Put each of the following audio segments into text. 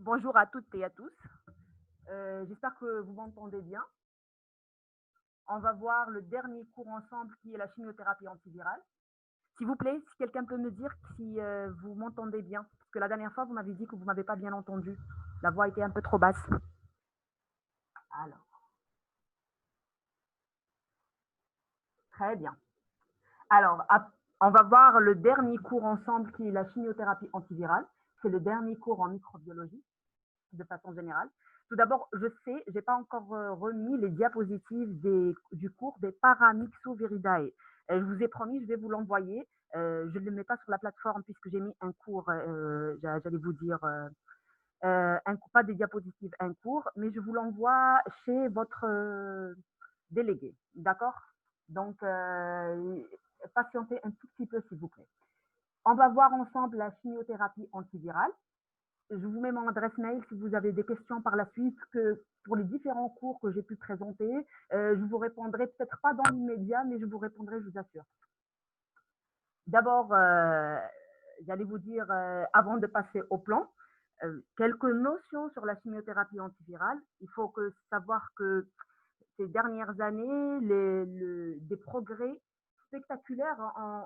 Bonjour à toutes et à tous. J'espère que vous m'entendez bien. On va voir le dernier cours ensemble qui est la chimiothérapie antivirale. S'il vous plaît, si quelqu'un peut me dire si vous m'entendez bien, parce que la dernière fois, vous m'avez dit que vous ne m'avez pas bien entendu. La voix était un peu trop basse. Alors, très bien. Alors, on va voir le dernier cours ensemble qui est la chimiothérapie antivirale. C'est le dernier cours en microbiologie, de façon générale. Tout d'abord, je sais, je n'ai pas encore remis les diapositives du cours des Paramyxoviridae. Je vous ai promis, je vais vous l'envoyer. Je ne le mets pas sur la plateforme puisque j'ai mis un cours, j'allais vous dire, pas des diapositives, un cours, mais je vous l'envoie chez votre délégué. D'accord? Donc, patientez un tout petit peu, s'il vous plaît. On va voir ensemble la chimiothérapie antivirale. Je vous mets mon adresse mail si vous avez des questions par la suite que pour les différents cours que j'ai pu présenter. Je vous répondrai peut-être pas dans l'immédiat, mais je vous répondrai, je vous assure. D'abord, j'allais vous dire, avant de passer au plan, quelques notions sur la chimiothérapie antivirale. Il faut savoir que ces dernières années, des progrès spectaculaires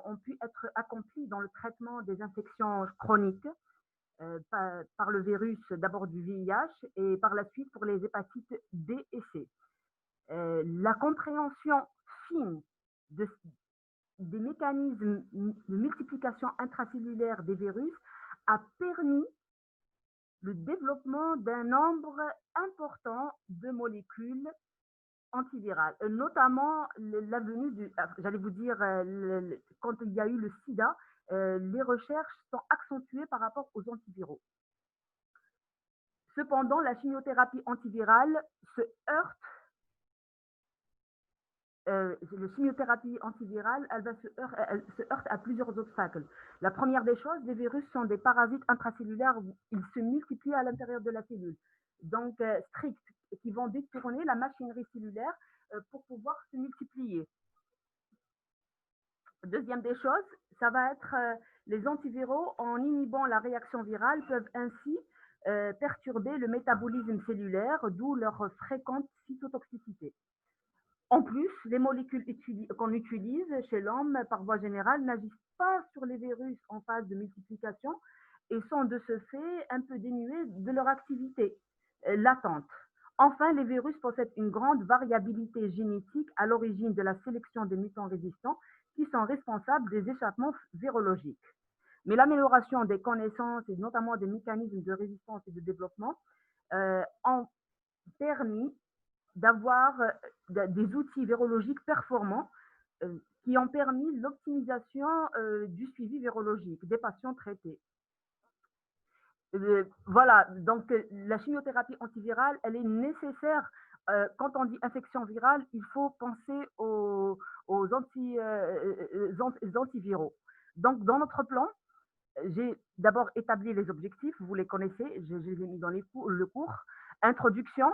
ont pu être accomplis dans le traitement des infections chroniques par le virus, d'abord du VIH et par la suite pour les hépatites B et C. La compréhension fine de, des mécanismes de multiplication intracellulaire des virus a permis le développement d'un nombre important de molécules antivirales, notamment la venue j'allais vous dire, quand il y a eu le sida, les recherches sont accentuées par rapport aux antiviraux. Cependant, la chimiothérapie antivirale se heurte, la chimiothérapie antivirale, elle se heurte à plusieurs obstacles. La première des choses, les virus sont des parasites intracellulaires, ils se multiplient à l'intérieur de la cellule, donc stricts, qui vont détourner la machinerie cellulaire pour pouvoir se multiplier. Deuxième des choses, ça va être les antiviraux, en inhibant la réaction virale, peuvent ainsi perturber le métabolisme cellulaire, d'où leur fréquente cytotoxicité. En plus, les molécules qu'on utilise chez l'homme par voie générale n'agissent pas sur les virus en phase de multiplication et sont de ce fait un peu dénués de leur activité latente. Enfin, les virus possèdent une grande variabilité génétique à l'origine de la sélection des mutants résistants qui sont responsables des échappements virologiques. Mais l'amélioration des connaissances et notamment des mécanismes de résistance et de développement ont permis d'avoir des outils virologiques performants qui ont permis l'optimisation du suivi virologique des patients traités. Voilà, donc la chimiothérapie antivirale, elle est nécessaire. Quand on dit infection virale, il faut penser aux antiviraux. Donc, dans notre plan, j'ai d'abord établi les objectifs, vous les connaissez, je les ai mis dans le cours. Introduction,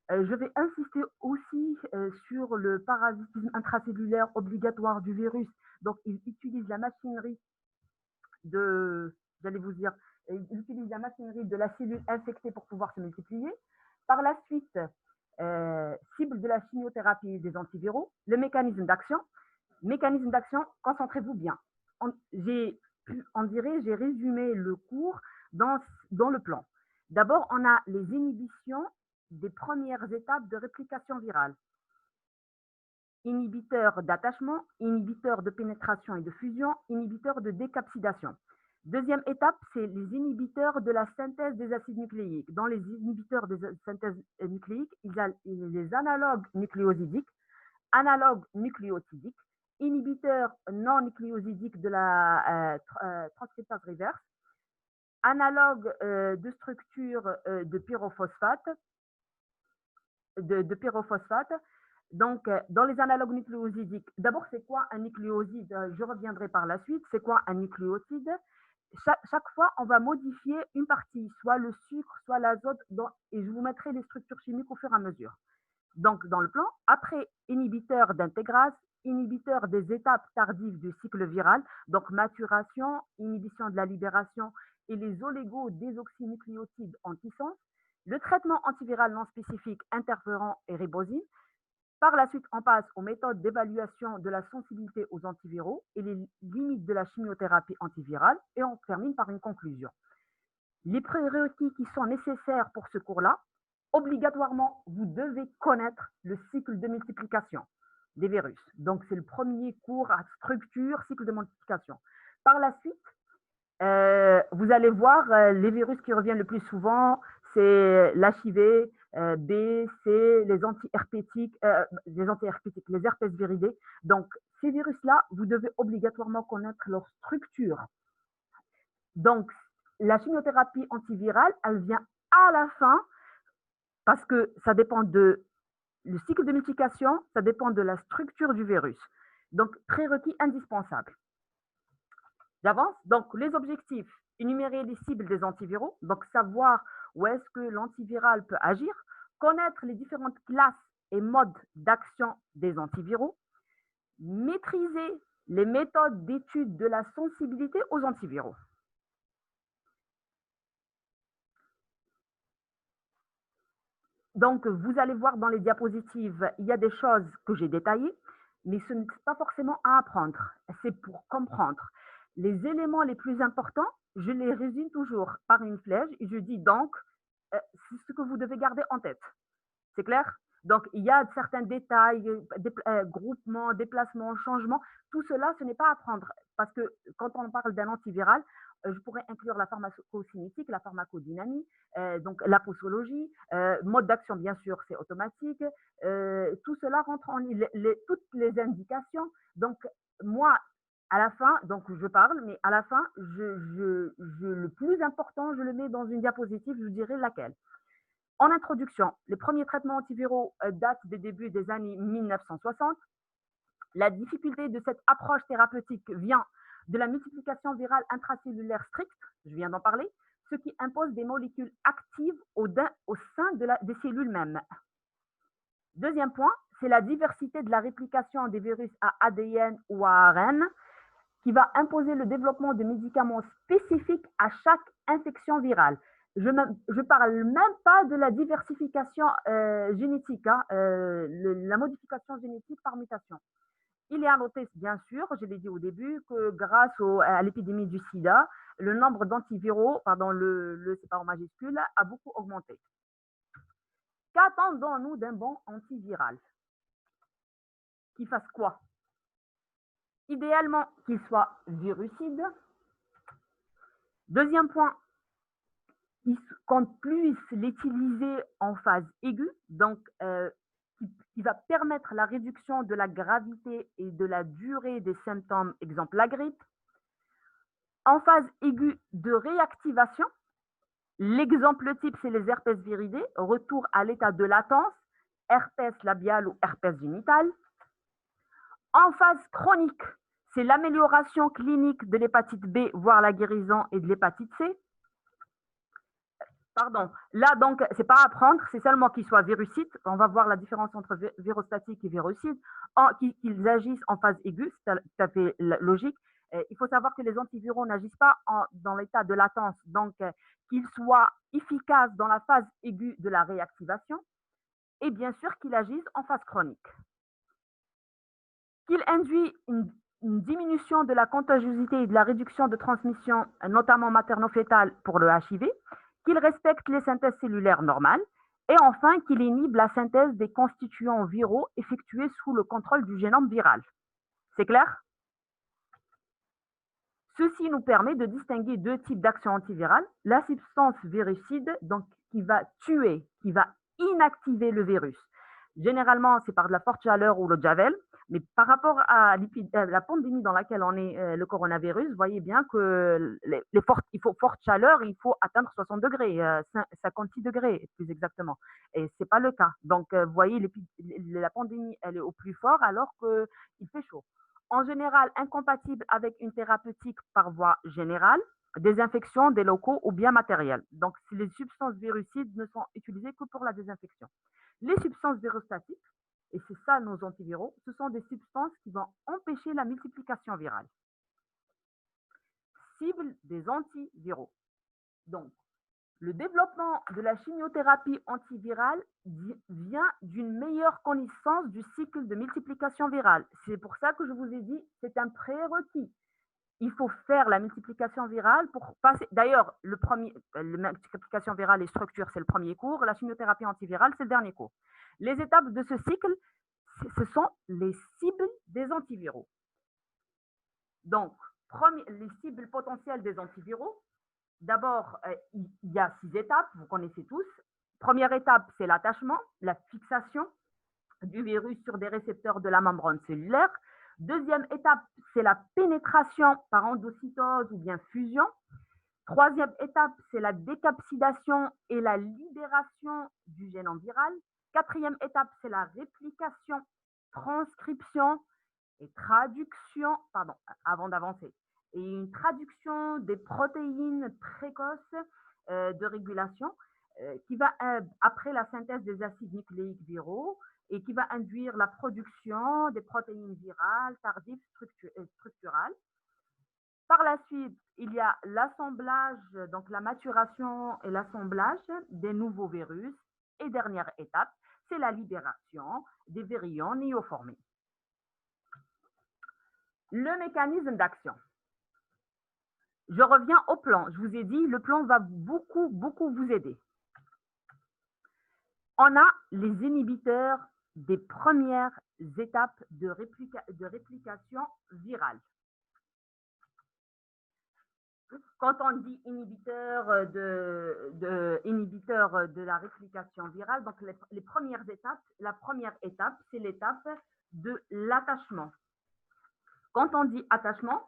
je vais insister aussi sur le parasitisme intracellulaire obligatoire du virus. Donc, il utilise la machinerie j'allais vous dire, il utilise la machinerie de la cellule infectée pour pouvoir se multiplier. Par la suite, cible de la chimiothérapie des antiviraux, le mécanisme d'action. Mécanisme d'action, concentrez-vous bien. On dirait, j'ai résumé le cours dans le plan. D'abord, on a les inhibitions des premières étapes de réplication virale. Inhibiteur d'attachement, inhibiteur de pénétration et de fusion, inhibiteur de décapsidation. Deuxième étape, c'est les inhibiteurs de la synthèse des acides nucléiques. Dans les inhibiteurs de synthèse nucléique, il y a les analogues nucléosidiques, analogues nucléotidiques, inhibiteurs non nucléosidiques de la transcriptase reverse, analogues de structure de pyrophosphate, Donc, dans les analogues nucléosidiques, d'abord, c'est quoi un nucléoside? Je reviendrai par la suite. C'est quoi un nucléotide? Chaque fois, on va modifier une partie, soit le sucre, soit l'azote, et je vous mettrai les structures chimiques au fur et à mesure. Donc, dans le plan, après inhibiteur d'intégrase, inhibiteur des étapes tardives du cycle viral, donc maturation, inhibition de la libération et les oligodésoxynucléotides antisens, le traitement antiviral non spécifique interférent et ribosine. Par la suite, on passe aux méthodes d'évaluation de la sensibilité aux antiviraux et les limites de la chimiothérapie antivirale, et on termine par une conclusion. Les prérequis qui sont nécessaires pour ce cours-là, obligatoirement, vous devez connaître le cycle de multiplication des virus. Donc, c'est le premier cours à structure, cycle de multiplication. Par la suite, vous allez voir les virus qui reviennent le plus souvent, c'est l'HIV, B, C, les anti-herpétiques, les herpès viridés. Donc, ces virus-là, vous devez obligatoirement connaître leur structure. Donc, la chimiothérapie antivirale, elle vient à la fin parce que ça dépend de le cycle de multiplication, ça dépend de la structure du virus. Donc, prérequis indispensable. J'avance. Donc, les objectifs, énumérer les cibles des antiviraux, donc savoir où est-ce que l'antiviral peut agir, connaître les différentes classes et modes d'action des antiviraux, maîtriser les méthodes d'étude de la sensibilité aux antiviraux. Donc, vous allez voir dans les diapositives, il y a des choses que j'ai détaillées, mais ce n'est pas forcément à apprendre, c'est pour comprendre. Les éléments les plus importants, je les résume toujours par une flèche et je dis donc, c'est ce que vous devez garder en tête. C'est clair? Donc, il y a certains détails, groupements, déplacements, changements. Tout cela, ce n'est pas à apprendre. Parce que quand on parle d'un antiviral, je pourrais inclure la pharmacocinétique, la pharmacodynamie, donc la posologie, mode d'action, bien sûr, c'est automatique. Tout cela rentre en toutes les indications. Donc, moi, à la fin, donc je parle, mais à la fin, le plus important, je le mets dans une diapositive, je dirais laquelle. En introduction, les premiers traitements antiviraux datent des débuts des années 1960. La difficulté de cette approche thérapeutique vient de la multiplication virale intracellulaire stricte, je viens d'en parler, ce qui impose des molécules actives au sein des cellules mêmes. Deuxième point, c'est la diversité de la réplication des virus à ADN ou à ARN qui va imposer le développement de médicaments spécifiques à chaque infection virale. Je ne parle même pas de la diversification génétique, la modification génétique par mutation. Il est à noter, bien sûr, je l'ai dit au début, que grâce à l'épidémie du sida, le nombre d'antiviraux, pardon, c'est pas en majuscule, a beaucoup augmenté. Qu'attendons-nous d'un bon antiviral? Qu'il fasse quoi? Idéalement, qu'il soit virucide. Deuxième point, qu'on puisse l'utiliser en phase aiguë, donc qui va permettre la réduction de la gravité et de la durée des symptômes, exemple la grippe. En phase aiguë de réactivation, l'exemple type, c'est les herpès viridés, retour à l'état de latence, herpès labial ou herpès génital. En phase chronique, c'est l'amélioration clinique de l'hépatite B, voire la guérison, et de l'hépatite C. Pardon, là donc, c'est pas à apprendre, c'est seulement qu'ils soient virucides. On va voir la différence entre virostatique et virucide, qu'ils agissent en phase aiguë, c'est tout à fait logique. Il faut savoir que les antiviraux n'agissent pas dans l'état de latence, donc qu'ils soient efficaces dans la phase aiguë de la réactivation, et bien sûr qu'ils agissent en phase chronique. Qu'il induit une diminution de la contagiosité et de la réduction de transmission, notamment materno-fétale pour le HIV, qu'il respecte les synthèses cellulaires normales, et enfin qu'il inhibe la synthèse des constituants viraux effectués sous le contrôle du génome viral. C'est clair? Ceci nous permet de distinguer deux types d'actions antivirales. La substance virucide, donc qui va tuer, qui va inactiver le virus. Généralement, c'est par de la forte chaleur ou le javel, mais par rapport à la pandémie dans laquelle on est, le coronavirus, vous voyez bien que il faut forte chaleur, il faut atteindre 60 degrés, 56 degrés plus exactement. Et ce n'est pas le cas. Donc, vous voyez, la pandémie, elle est au plus fort alors qu'il fait chaud. En général, incompatible avec une thérapeutique par voie générale, désinfection des locaux ou bien matériels. Donc, les substances virucides ne sont utilisées que pour la désinfection. Les substances virostatiques, et c'est ça nos antiviraux, ce sont des substances qui vont empêcher la multiplication virale. Cible des antiviraux. Donc, le développement de la chimiothérapie antivirale vient d'une meilleure connaissance du cycle de multiplication virale. C'est pour ça que je vous ai dit, c'est un prérequis. Il faut faire la multiplication virale pour passer. D'ailleurs, la multiplication virale et structure, c'est le premier cours. La chimiothérapie antivirale, c'est le dernier cours. Les étapes de ce cycle, ce sont les cibles des antiviraux. Donc, les cibles potentielles des antiviraux. D'abord, il y a 6 étapes, vous connaissez tous. Première étape, c'est l'attachement, la fixation du virus sur des récepteurs de la membrane cellulaire. Deuxième étape, c'est la pénétration par endocytose ou bien fusion. Troisième étape, c'est la décapsidation et la libération du gène viral. Quatrième étape, c'est la réplication, transcription et traduction, avant d'avancer, et une traduction des protéines précoces de régulation qui va, après la synthèse des acides nucléiques viraux, et qui va induire la production des protéines virales tardives structurales. Par la suite, il y a l'assemblage, donc la maturation et l'assemblage des nouveaux virus. Et dernière étape, c'est la libération des virions néoformés. Le mécanisme d'action. Je reviens au plan. Je vous ai dit, le plan va beaucoup vous aider. On a les inhibiteurs des premières étapes de réplication virale. Quand on dit inhibiteur de la réplication virale, donc les premières étapes, la première étape, c'est l'étape de l'attachement. Quand on dit attachement,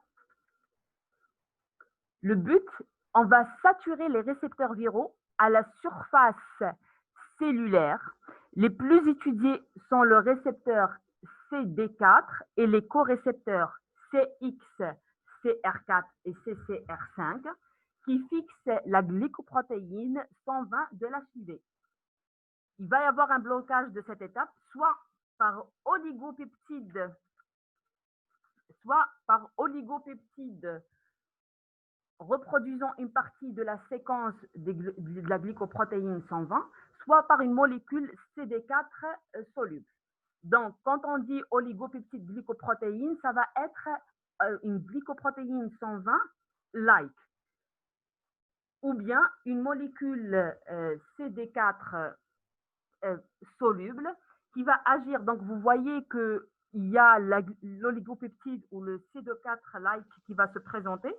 le but, on va saturer les récepteurs viraux à la surface cellulaire. Les plus étudiés sont le récepteur CD4 et les corécepteurs CX, CR4 et CCR5 qui fixent la glycoprotéine 120 de l'HIV. Il va y avoir un blocage de cette étape, soit par oligopeptide, reproduisant une partie de la séquence de la glycoprotéine 120, soit par une molécule CD4 soluble. Donc, quand on dit oligopeptide glycoprotéine, ça va être une glycoprotéine 120-like, ou bien une molécule CD4 soluble qui va agir. Donc, vous voyez qu'il y a l'oligopeptide ou le CD4-like qui va se présenter.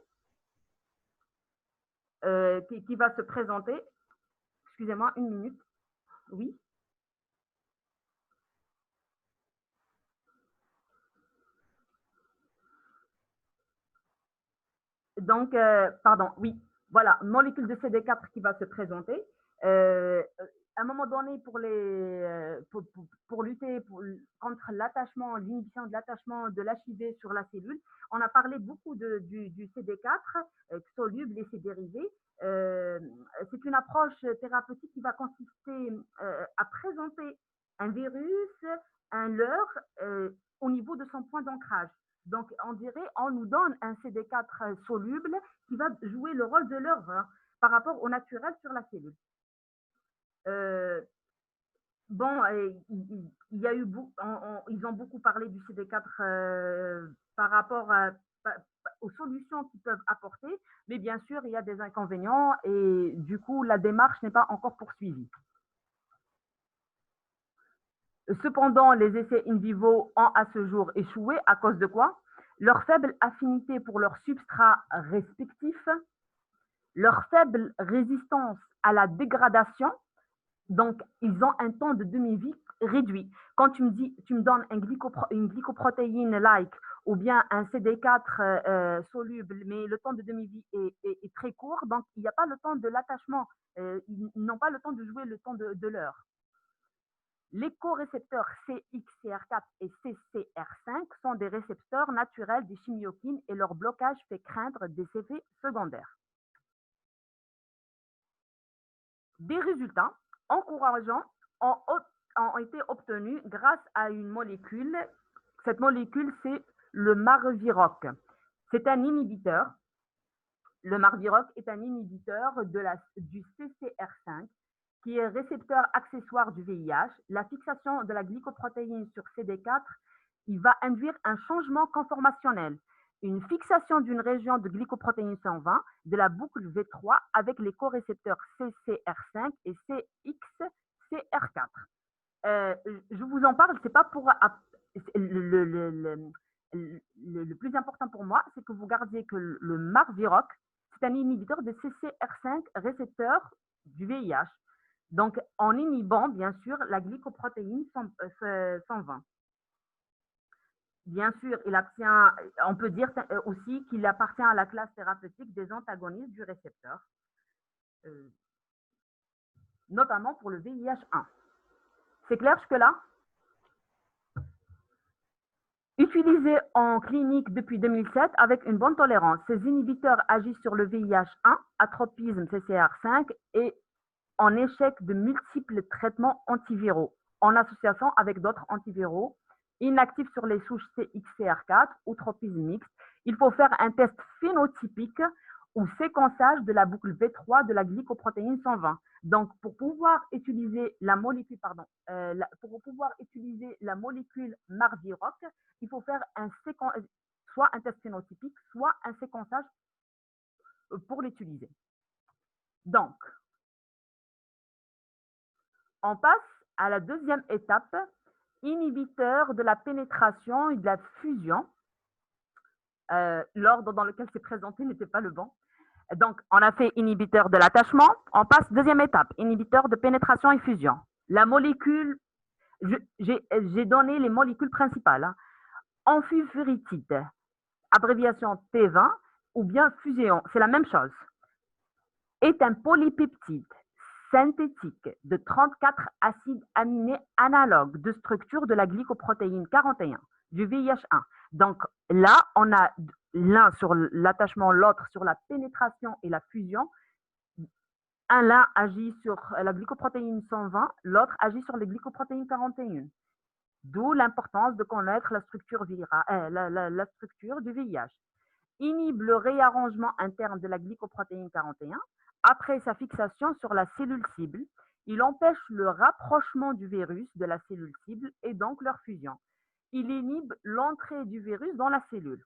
Qui va se présenter. Excusez-moi, une minute. Oui. Donc, oui. Voilà, molécule de CD4 qui va se présenter. À un moment donné, pour lutter contre l'attachement, l'inhibition de l'attachement de l'HIV sur la cellule, on a parlé beaucoup du CD4 soluble et ses dérivés. C'est une approche thérapeutique qui va consister à présenter un virus, un leurre au niveau de son point d'ancrage. Donc, on nous donne un CD4 soluble qui va jouer le rôle de leurre par rapport au naturel sur la cellule. Ils ont beaucoup parlé du CD4 par rapport aux solutions qu'ils peuvent apporter, mais bien sûr, il y a des inconvénients et du coup, la démarche n'est pas encore poursuivie. Cependant, les essais in vivo ont à ce jour échoué à cause de quoi? Leur faible affinité pour leurs substrats respectifs, leur faible résistance à la dégradation. Donc, ils ont un temps de demi-vie réduit. Quand tu me donnes une glycoprotéine-like ou bien un CD4 soluble, mais le temps de demi-vie est très court, donc il n'y a pas le temps de l'attachement. Ils n'ont pas le temps de jouer le temps de l'heure. Les corécepteurs CXCR4 et CCR5 sont des récepteurs naturels des chimiokines et leur blocage fait craindre des effets secondaires. Des résultats encourageants ont été obtenus grâce à une molécule. Cette molécule, c'est le Mareviroc. C'est un inhibiteur Le Marviroc est un inhibiteur du CCR5 qui est récepteur accessoire du VIH. La fixation de la glycoprotéine sur CD4, il va induire un changement conformationnel, une fixation d'une région de glycoprotéine 120 de la boucle V3 avec les corécepteurs CCR5 et CXCR4. Je vous en parle, c'est pas pour le plus important pour moi, c'est que vous gardiez que le Marviroc, c'est un inhibiteur de CCR5 récepteur du VIH. Donc, en inhibant, bien sûr, la glycoprotéine 120. Bien sûr, on peut dire aussi qu'il appartient à la classe thérapeutique des antagonistes du récepteur, notamment pour le VIH1. C'est clair jusque-là? Utilisé en clinique depuis 2007 avec une bonne tolérance. Ces inhibiteurs agissent sur le VIH1, atropisme CCR5 et en échec de multiples traitements antiviraux, en association avec d'autres antiviraux, inactifs sur les souches CXCR4 ou tropisme mixte. Il faut faire un test phénotypique ou séquençage de la boucle V3 de la glycoprotéine 120. Donc, pour pouvoir utiliser la molécule, Marviroc, il faut faire soit un test phénotypique, soit un séquençage pour l'utiliser. Donc, on passe à la deuxième étape, inhibiteur de la pénétration et de la fusion. L'ordre dans lequel c'est présenté n'était pas le bon. Donc, on a fait inhibiteur de l'attachement. On passe deuxième étape, inhibiteur de pénétration et fusion. La molécule, j'ai donné les molécules principales. Hein. Amphifuritide, abréviation T20, ou bien fusion, c'est la même chose, est un polypeptide synthétique de 34 acides aminés analogues de structure de la glycoprotéine 41 du VIH1. Donc là, on a l'un sur l'attachement, l'autre sur la pénétration et la fusion. L'un agit sur la glycoprotéine 120, l'autre agit sur les glycoprotéines 41. D'où l'importance de connaître la structure du VIH. Inhibe le réarrangement interne de la glycoprotéine 41. Après sa fixation sur la cellule cible, il empêche le rapprochement du virus de la cellule cible et donc leur fusion. Il inhibe l'entrée du virus dans la cellule.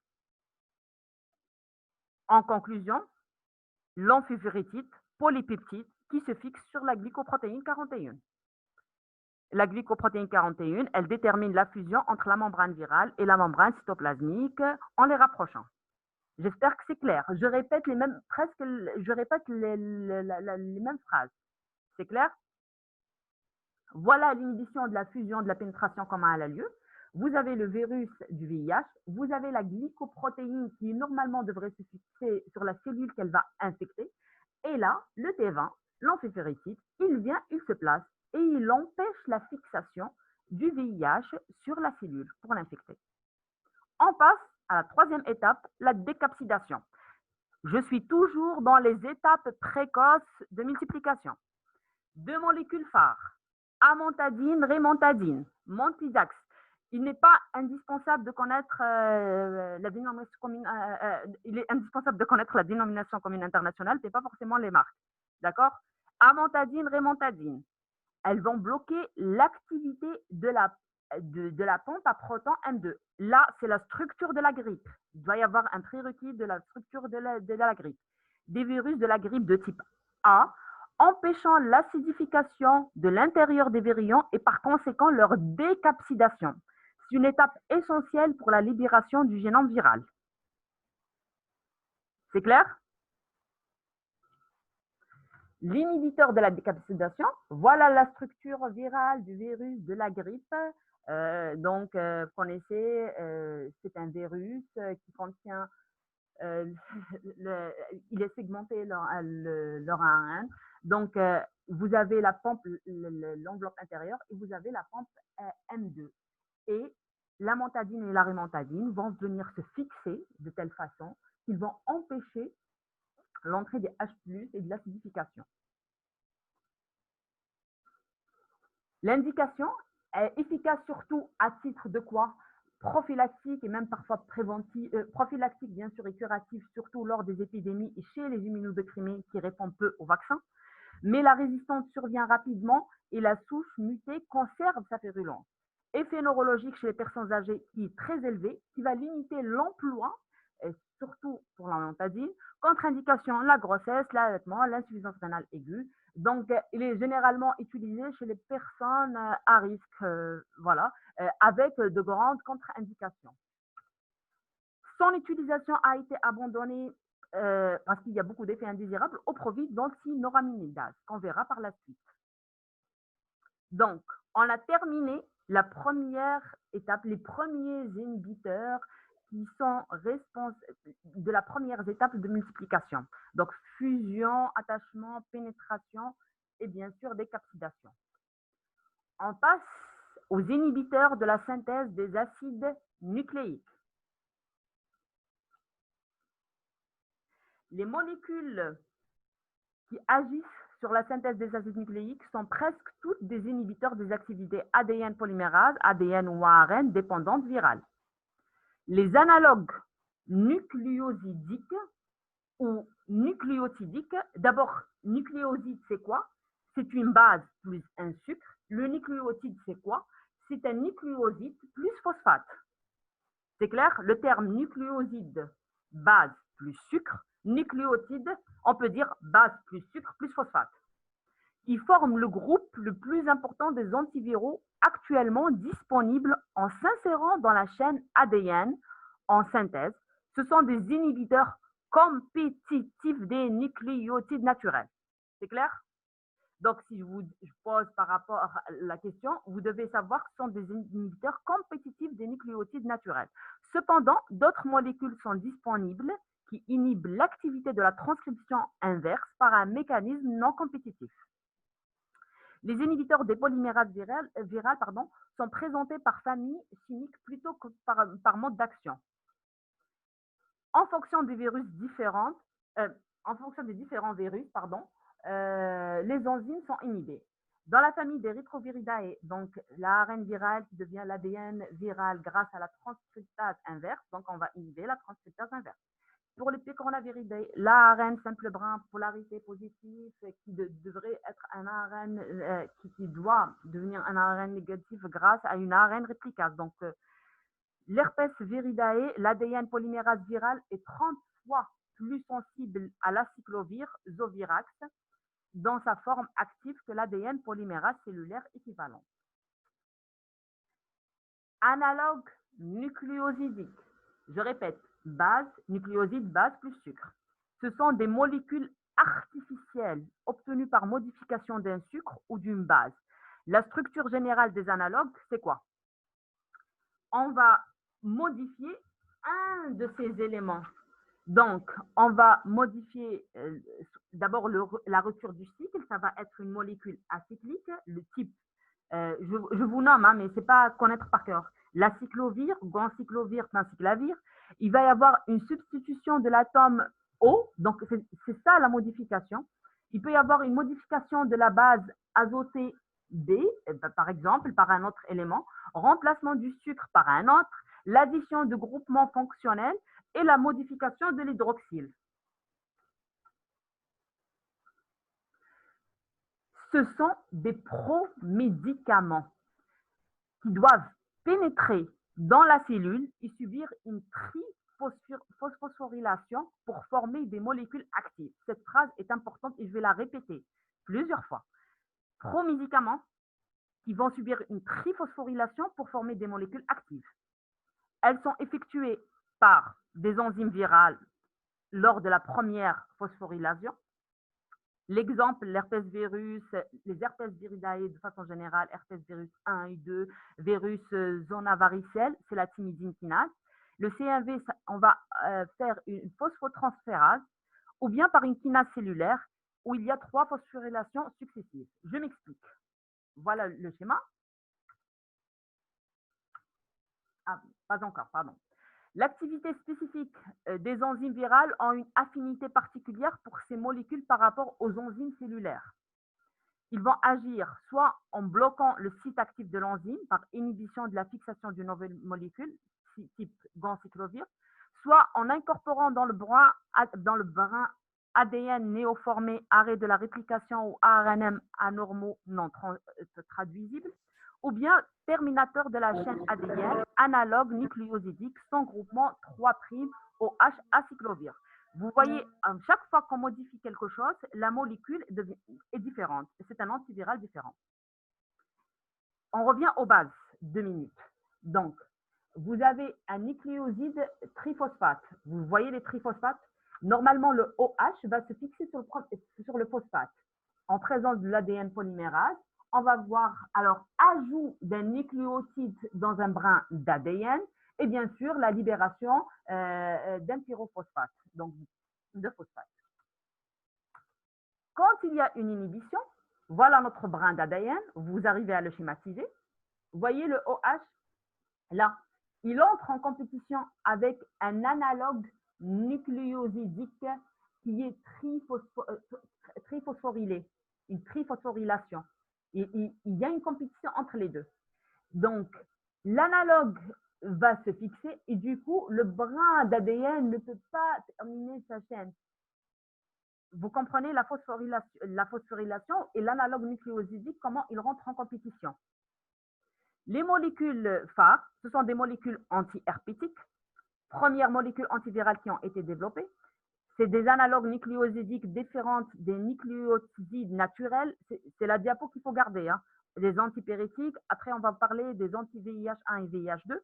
En conclusion, l'amphifuritide, polypeptide, qui se fixe sur la glycoprotéine 41. La glycoprotéine 41, elle détermine la fusion entre la membrane virale et la membrane cytoplasmique en les rapprochant. J'espère que c'est clair. Je répète les mêmes phrases. C'est clair? Voilà l'inhibition de la fusion de la pénétration, comment elle a lieu. Vous avez le virus du VIH, vous avez la glycoprotéine qui normalement devrait se fixer sur la cellule qu'elle va infecter. Et là, le T20, l'amphifuritide, il vient, il se place et il empêche la fixation du VIH sur la cellule pour l'infecter. On passe à la troisième étape, la décapsidation. Je suis toujours dans les étapes précoces de multiplication. Deux molécules phares, amantadine, rémantadine, Montidax. Il n'est pas indispensable de connaître la dénomination commune. Il est indispensable de connaître la dénomination commune internationale, c'est pas forcément les marques. D'accord? Amantadine, rémantadine. Elles vont bloquer l'activité de la pompe à proton M2. Là, c'est la structure de la grippe. Il doit y avoir un prérequis de la structure de la grippe. Des virus de la grippe de type A, empêchant l'acidification de l'intérieur des virions et par conséquent leur décapsidation. C'est une étape essentielle pour la libération du génome viral. C'est clair? L'inhibiteur de la décapsidation, voilà la structure virale du virus de la grippe. Vous connaissez, c'est un virus qui contient, il est segmenté leur ARN. Donc, vous avez la pompe, l'enveloppe intérieure, et vous avez la pompe M2. Et l'amantadine et la rémantadine vont venir se fixer de telle façon qu'ils vont empêcher l'entrée des H+, et de l'acidification. L'indication est efficace surtout à titre de quoi? prophylactique et même parfois prophylactique bien sûr et curative, surtout lors des épidémies et chez les immunodéprimés qui répondent peu au vaccin. Mais la résistance survient rapidement et la souche mutée conserve sa virulence. Effet neurologique chez les personnes âgées qui est très élevé, qui va limiter l'emploi, et surtout pour l'amantadine, contre-indication la grossesse, l'allaitement, l'insuffisance rénale aiguë. Donc, il est généralement utilisé chez les personnes à risque, avec de grandes contre-indications. Son utilisation a été abandonnée parce qu'il y a beaucoup d'effets indésirables au profit d'antinoraminidase, qu'on verra par la suite. Donc, on a terminé la première étape, les premiers inhibiteurs qui sont responsables de la première étape de multiplication. Donc, fusion, attachement, pénétration et bien sûr décapsidation. On passe aux inhibiteurs de la synthèse des acides nucléiques. Les molécules qui agissent sur la synthèse des acides nucléiques sont presque toutes des inhibiteurs des activités ADN polymérase, ADN ou ARN dépendantes virales. Les analogues nucléosidiques ou nucléotidiques, d'abord, nucléoside, c'est quoi? C'est une base plus un sucre. Le nucléotide, c'est quoi? C'est un nucléoside plus phosphate. C'est clair? Le terme nucléoside, base plus sucre, nucléotide, on peut dire base plus sucre plus phosphate. Ils forment le groupe le plus important des antiviraux actuellement disponibles en s'insérant dans la chaîne ADN en synthèse. Ce sont des inhibiteurs compétitifs des nucléotides naturels. C'est clair? Donc, si je pose par rapport à la question, vous devez savoir que ce sont des inhibiteurs compétitifs des nucléotides naturels. Cependant, d'autres molécules sont disponibles qui inhibent l'activité de la transcription inverse par un mécanisme non compétitif. Les inhibiteurs des polymérases virales sont présentés par famille chimique plutôt que par mode d'action. En fonction des différents virus, les enzymes sont inhibées. Dans la famille des Retroviridæ, donc l'ARN viral qui devient l'ADN viral grâce à la transcriptase inverse, donc on va inhiber la transcriptase inverse. Pour les Picornaviridae, l'ARN simple brun polarité positive qui devrait être un ARN qui doit devenir un ARN négatif grâce à une ARN réplicase. Donc, l'herpès viridae, l'ADN polymérase viral est 30 fois plus sensible à l'acyclovir Zovirax dans sa forme active que l'ADN polymérase cellulaire équivalent. Analogue nucléosidique. Je répète, base, nucléoside, base plus sucre. Ce sont des molécules artificielles obtenues par modification d'un sucre ou d'une base. La structure générale des analogues, c'est quoi? On va modifier un de ces éléments. Donc, on va modifier d'abord la rupture du cycle. Ça va être une molécule acyclique. Le type, je vous nomme, mais ce n'est pas à connaître par cœur. L'acyclovir, ganciclovir, penciclavir. Il va y avoir une substitution de l'atome O. Donc, c'est ça la modification. Il peut y avoir une modification de la base azotée B, par exemple, par un autre élément. Remplacement du sucre par un autre. L'addition de groupements fonctionnels et la modification de l'hydroxyle. Ce sont des promédicaments qui doivent pénétrer dans la cellule et subir une triphosphorylation pour former des molécules actives. Cette phrase est importante et je vais la répéter plusieurs fois. Promédicaments qui vont subir une triphosphorylation pour former des molécules actives. Elles sont effectuées par des enzymes virales lors de la première phosphorylation. L'exemple, l'herpès virus, les herpès viridae de façon générale, herpès virus 1 et 2, virus zona varicelle, c'est la thymidine kinase. Le CMV, on va faire une phosphotransférase ou bien par une kinase cellulaire où il y a 3 phosphorylations successives. Je m'explique. Voilà le schéma. Ah, pas encore, pardon. L'activité spécifique des enzymes virales ont une affinité particulière pour ces molécules par rapport aux enzymes cellulaires. Ils vont agir soit en bloquant le site actif de l'enzyme par inhibition de la fixation d'une nouvelle molécule, type ganciclovir, soit en incorporant dans le brin ADN néoformé, arrêt de la réplication ou ARNM anormaux non traduisibles, ou bien terminateur de la chaîne ADN, analogue nucléosidique sans groupement 3' OH acyclovir. Vous voyez, à chaque fois qu'on modifie quelque chose, la molécule est différente. C'est un antiviral différent. On revient aux bases, 2 minutes. Donc, vous avez un nucléoside triphosphate. Vous voyez les triphosphates? Normalement, le OH va se fixer sur le phosphate. En présence de l'ADN polymérase, on va voir alors ajout d'un nucléotide dans un brin d'ADN et bien sûr la libération d'un pyrophosphate, donc de phosphate. Quand il y a une inhibition, voilà notre brin d'ADN, vous arrivez à le schématiser. Vous voyez le OH là, il entre en compétition avec un analogue nucléosidique qui est triphosphorylé, une triphosphorylation. Il y a une compétition entre les deux. Donc, l'analogue va se fixer et du coup, le brin d'ADN ne peut pas terminer sa chaîne. Vous comprenez la phosphorylation et l'analogue nucléosidique, comment ils rentrent en compétition. Les molécules phares, ce sont des molécules anti-herpétiques, premières molécules antivirales qui ont été développées. C'est des analogues nucléosidiques différentes des nucléotides naturels. C'est la diapo qu'il faut garder. Hein. Les antipyrétiques, après on va parler des anti-VIH1 et VIH2.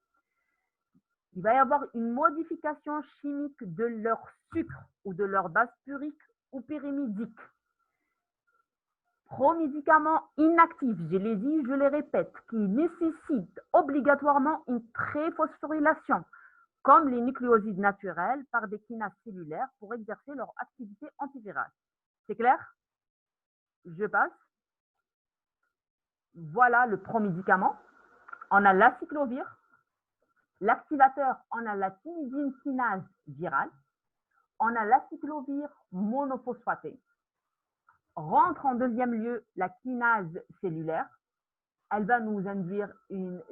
Il va y avoir une modification chimique de leur sucre ou de leur base purique ou pyrimidique. Promédicaments inactifs, je les dis, je les répète, qui nécessitent obligatoirement une préphosphorylation, comme les nucléosides naturels par des kinases cellulaires pour exercer leur activité antivirale. C'est clair? Je passe. Voilà le promédicament. On a l'acyclovir. L'activateur, on a la thymidine kinase virale. On a l'acyclovir monophosphaté. Rentre en deuxième lieu la kinase cellulaire. Elle va nous induire une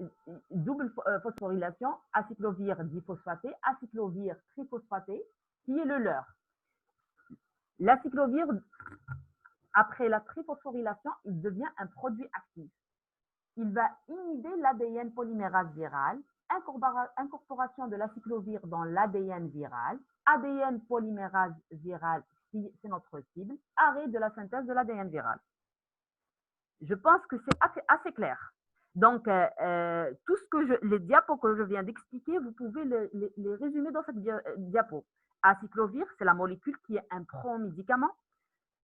double phosphorylation, acyclovir diphosphaté, acyclovir triphosphaté, qui est le leur. L'acyclovir, après la triphosphorylation, il devient un produit actif. Il va inhiber l'ADN polymérase virale, incorporation de l'acyclovir dans l'ADN viral, ADN polymérase viral, c'est notre cible, arrêt de la synthèse de l'ADN viral. Je pense que c'est assez clair. Donc, tout ce que les diapos que je viens d'expliquer, vous pouvez les résumer dans cette diapo. Acyclovir, c'est la molécule qui est un promédicament.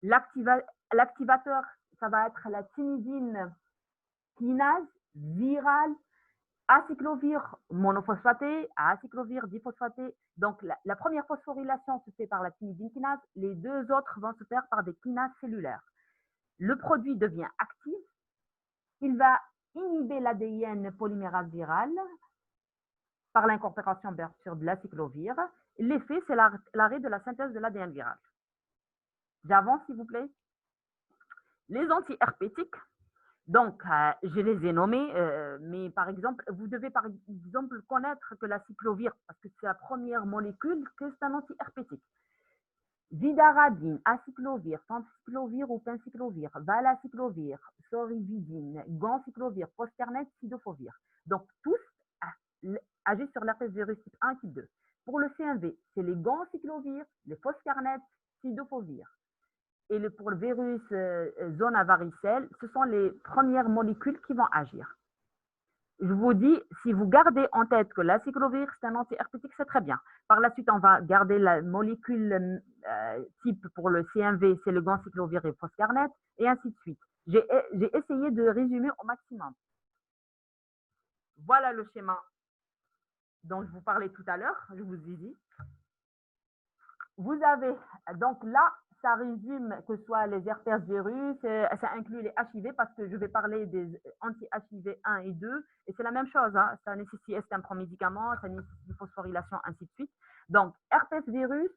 L'activateur, ça va être la thymidine kinase virale, acyclovir monophosphaté, acyclovir diphosphaté. Donc, la première phosphorylation se fait par la thymidine kinase, les deux autres vont se faire par des kinases cellulaires. Le produit devient actif, il va inhiber l'ADN polymérase virale par l'incorporation bien sûr de l'acyclovir. L'effet, c'est l'arrêt de la synthèse de l'ADN viral. J'avance, s'il vous plaît. Les antiherpétiques, donc, je les ai nommés, mais par exemple, vous devez par exemple connaître que l'acyclovir, parce que c'est la première molécule, que c'est un antiherpétique. Vidaradine, acyclovir, panciclovir ou penciclovir, valacyclovir, sorividine, ganciclovir, posternette, cidofovir. Donc, tous agissent sur l'herpès-virus type 1 et type 2. Pour le CMV, c'est les ganciclovir, les foscarnettes, cidofovir. Et pour le virus zona varicelle, ce sont les premières molécules qui vont agir. Je vous dis, si vous gardez en tête que l'acyclovir, c'est un antiherpétique, c'est très bien. Par la suite, on va garder la molécule type pour le CMV, c'est le ganciclovir et foscarnet, et ainsi de suite. J'ai essayé de résumer au maximum. Voilà le schéma dont je vous parlais tout à l'heure, je vous ai dit. Vous avez, donc là, ça résume que ce soit les herpès virus, ça inclut les HIV parce que je vais parler des anti-HIV 1 et 2 et c'est la même chose, hein, ça nécessite un promédicament, ça nécessite une phosphorylation, ainsi de suite. Donc, herpès virus,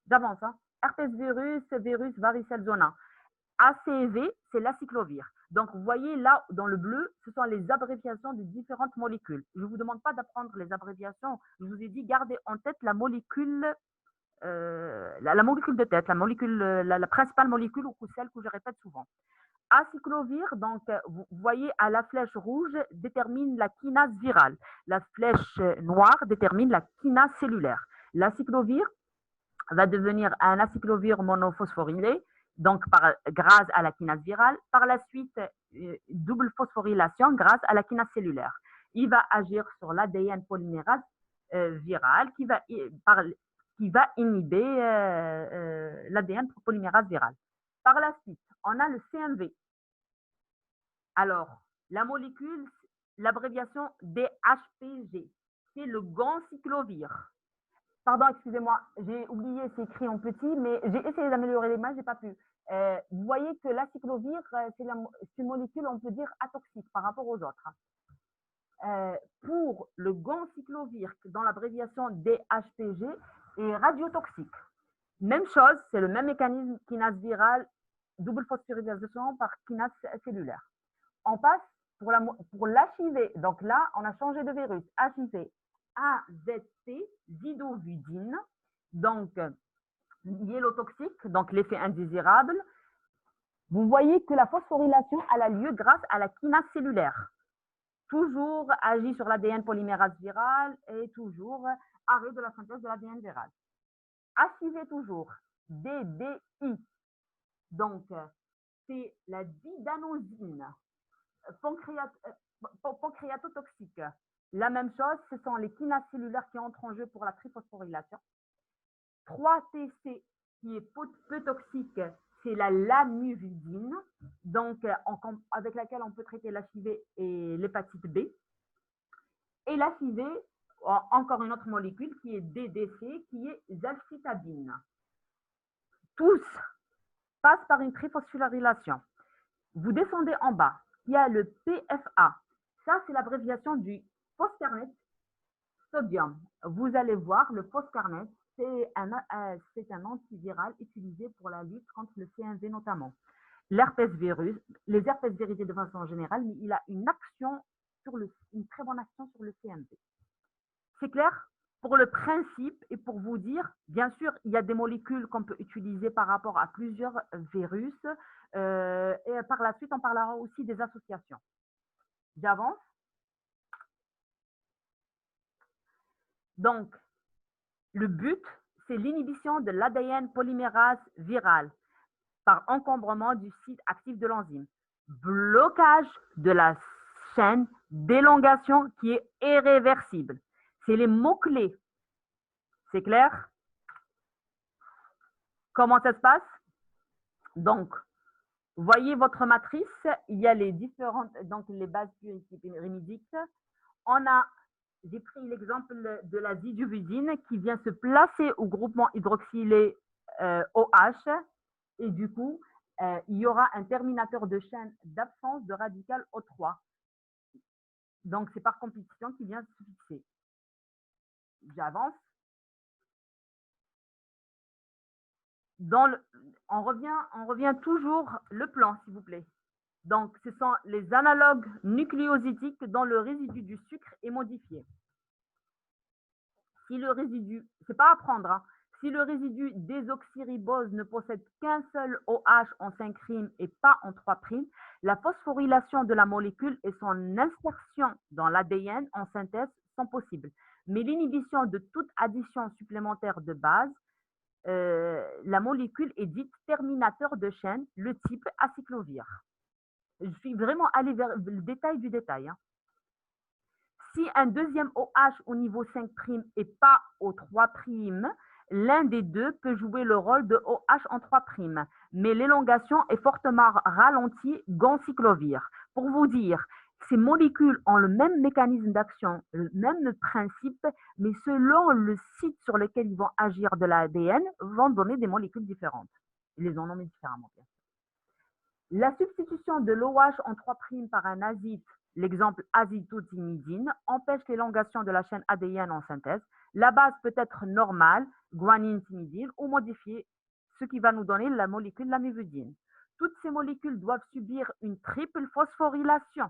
j'avance, hein, herpès virus, virus varicelle zona. ACV, c'est l'acyclovir. Donc, vous voyez là, dans le bleu, ce sont les abréviations de différentes molécules. Je ne vous demande pas d'apprendre les abréviations. Je vous ai dit, gardez en tête la molécule, la molécule de tête, la principale molécule ou celle que je répète souvent. Acyclovir, donc, vous voyez à la flèche rouge, détermine la kinase virale. La flèche noire détermine la kinase cellulaire. L'acyclovir va devenir un acyclovir monophosphorylé, donc grâce à la kinase virale. Par la suite, double phosphorylation grâce à la kinase cellulaire. Il va agir sur l'ADN polymérase virale qui va inhiber l'ADN polymérase virale. Par la suite, on a le CMV. Alors, la molécule, l'abréviation DHPG, c'est le ganciclovir. Pardon, excusez-moi, j'ai oublié, c'est écrit en petit, mais j'ai essayé d'améliorer les mains, j'ai pas pu. Vous voyez que l'acyclovir, c'est une molécule, on peut dire, atoxique par rapport aux autres. Pour le ganciclovir, dans l'abréviation DHPG, est radiotoxique. Même chose, c'est le même mécanisme kinase virale, double phosphorylation par kinase cellulaire. On passe pour l'HIV. Donc là, on a changé de virus. HIV, AZT, zidovudine, donc myélotoxique, donc l'effet indésirable. Vous voyez que la phosphorylation a lieu grâce à la kinase cellulaire. Toujours agit sur l'ADN polymérase viral et toujours arrêt de la synthèse de l'ADN viral. HIV toujours, DDI, donc c'est la didanosine, pancréatotoxique. La même chose, ce sont les kinases cellulaires qui entrent en jeu pour la triphosphorylation. 3-TC, qui est peu toxique, c'est la lamivudine, donc avec laquelle on peut traiter l'HIV et l'hépatite B. Et l'HIV, encore une autre molécule qui est DDC, qui est zalcitabine. Tous passent par une triphosphorylation. Vous descendez en bas, il y a le PFA. Ça, c'est l'abréviation du phoscarnet sodium. Vous allez voir, le phoscarnet, c'est un antiviral utilisé pour la lutte contre le CMV notamment. L'herpès virus, les herpès viridés de façon générale, mais il a une très bonne action sur le CMV. C'est clair? Pour le principe et pour vous dire, bien sûr, il y a des molécules qu'on peut utiliser par rapport à plusieurs virus. Et par la suite, on parlera aussi des associations. J'avance. Donc, le but, c'est l'inhibition de l'ADN polymérase viral par encombrement du site actif de l'enzyme. Blocage de la chaîne d'élongation qui est irréversible. C'est les mots-clés. C'est clair? Comment ça se passe? Donc, voyez votre matrice, il y a les différentes, donc les bases pyrimidiques. J'ai pris l'exemple de la zidovudine qui vient se placer au groupement hydroxylé OH et du coup, il y aura un terminateur de chaîne d'absence de radical O3. Donc, c'est par compétition qui vient se fixer. J'avance. On revient toujours le plan, s'il vous plaît. Donc, ce sont les analogues nucléosidiques dont le résidu du sucre est modifié. Si le résidu, c'est pas à prendre, hein, si le résidu désoxyribose ne possède qu'un seul OH en 5' et pas en 3', la phosphorylation de la molécule et son insertion dans l'ADN en synthèse sont possibles. Mais l'inhibition de toute addition supplémentaire de base, la molécule est dite terminateur de chaîne, le type acyclovir. Je suis vraiment allée vers le détail du détail. Hein. Si un deuxième OH au niveau 5' et pas au 3', l'un des deux peut jouer le rôle de OH en 3', mais l'élongation est fortement ralentie ganciclovir. Pour vous dire, ces molécules ont le même mécanisme d'action, le même principe, mais selon le site sur lequel ils vont agir de l'ADN, vont donner des molécules différentes. Ils les ont nommées différemment. La substitution de l'OH en 3' par un azide, l'exemple azithothymidine, empêche l'élongation de la chaîne ADN en synthèse. La base peut être normale, guanine, thymidine, ou modifiée, ce qui va nous donner la molécule lamivudine. Toutes ces molécules doivent subir une triple phosphorylation.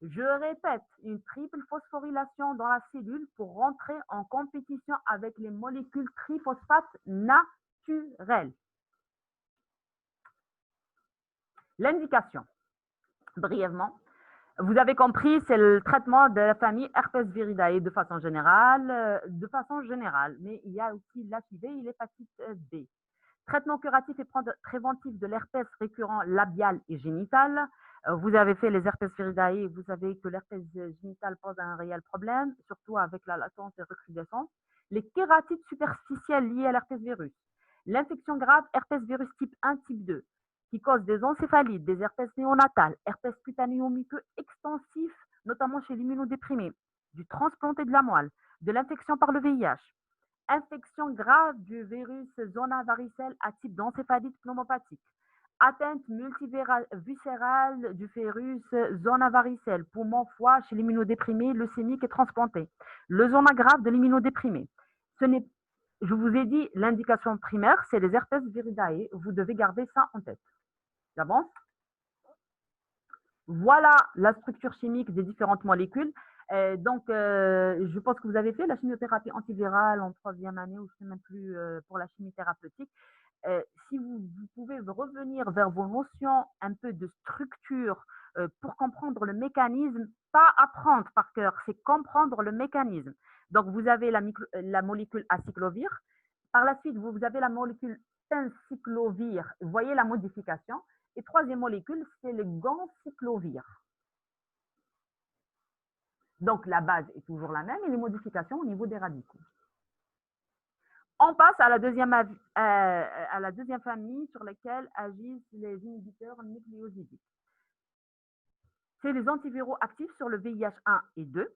Je répète, une triple phosphorylation dans la cellule pour rentrer en compétition avec les molécules triphosphates naturelles. L'indication, brièvement, vous avez compris, c'est le traitement de la famille herpes viridae de façon générale, mais il y a aussi l'HIV et l'hépatite B. Traitement curatif et préventif de l'herpès récurrent labial et génital. Vous avez fait les herpès viridae, vous savez que l'herpès génital pose un réel problème, surtout avec la latence et recrudescence. Les kératites superficielles liées à l'herpès virus. L'infection grave herpès virus type 1, type 2, qui cause des encéphalites, des herpès néonatales, herpès cutanéo-muqueux extensif, notamment chez l'immunodéprimé, du transplanté de la moelle, de l'infection par le VIH. Infection grave du virus zona varicelle à type d'encéphalite pneumopathique. Atteinte multiviscérale du virus zona varicelle, poumon, foie chez l'immunodéprimé, leucémique et transplanté. Le zona grave de l'immunodéprimé. Je vous ai dit, l'indication primaire, c'est les herpès viridae. Vous devez garder ça en tête. J'avance. Voilà la structure chimique des différentes molécules. Je pense que vous avez fait la chimiothérapie antivirale en 3e année, ou je ne sais même plus pour la chimie thérapeutique. Si vous pouvez revenir vers vos notions un peu de structure pour comprendre le mécanisme, pas apprendre par cœur, c'est comprendre le mécanisme. Donc, vous avez la molécule acyclovir. Par la suite, vous avez la molécule tencyclovir. Vous voyez la modification. Et troisième molécule, c'est le ganciclovir. Donc, la base est toujours la même et les modifications au niveau des radicaux. On passe à la deuxième famille sur laquelle agissent les inhibiteurs nucléosidiques. C'est les antiviraux actifs sur le VIH1 et 2,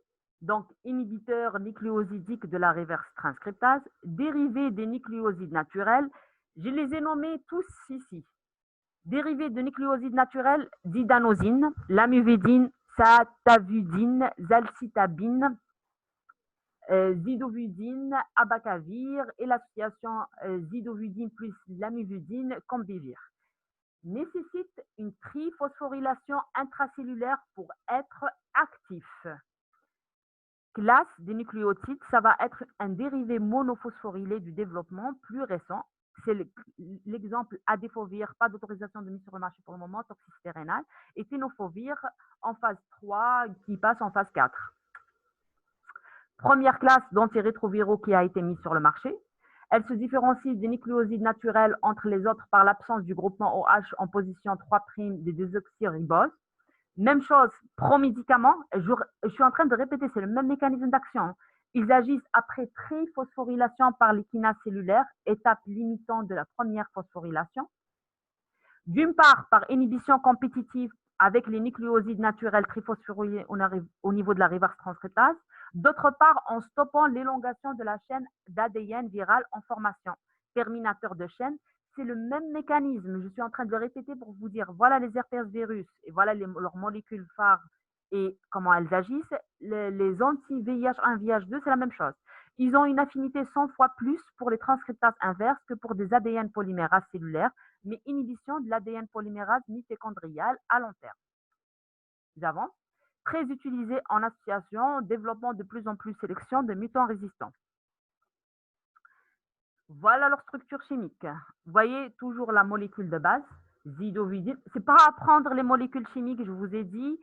donc inhibiteurs nucléosidiques de la reverse transcriptase, dérivés des nucléosides naturels. Je les ai nommés tous ici. Dérivés de nucléosides naturels, didanosine, lamivudine, satavudine, zalcitabine, zidovudine, abacavir et l'association zidovudine plus lamivudine, combivir. Nécessite une triphosphorylation intracellulaire pour être actif. Classe des nucléotides, ça va être un dérivé monophosphorylé du développement plus récent. C'est l'exemple adéfovir, pas d'autorisation de mise sur le marché pour le moment, toxicité rénale, et tenofovir en phase 3 qui passe en phase 4. Première classe d'antirétroviraux qui a été mise sur le marché. Elle se différencie des nucléosides naturels entre les autres par l'absence du groupement OH en position 3' des désoxyriboses. Même chose, pro-médicaments, je suis en train de répéter, c'est le même mécanisme d'action. Ils agissent après triphosphorylation par les kinases cellulaires, étape limitant de la première phosphorylation. D'une part, par inhibition compétitive avec les nucléosides naturels triphosphorylés au niveau de la reverse transcriptase. D'autre part, en stoppant l'élongation de la chaîne d'ADN viral en formation. Terminateur de chaîne, c'est le même mécanisme. Je suis en train de le répéter pour vous dire, voilà les herpès virus et voilà leurs molécules phares et comment elles agissent. Les anti-VIH1, VIH2, c'est la même chose. Ils ont une affinité 100 fois plus pour les transcriptases inverses que pour des ADN polymérases cellulaires, mais inhibition de l'ADN polymérase mitochondrial à long terme. J'avance. Très utilisé en association, développement de plus en plus sélection de mutants résistants. Voilà leur structure chimique. Vous voyez toujours la molécule de base, zidovudine. Ce n'est pas apprendre les molécules chimiques, je vous ai dit,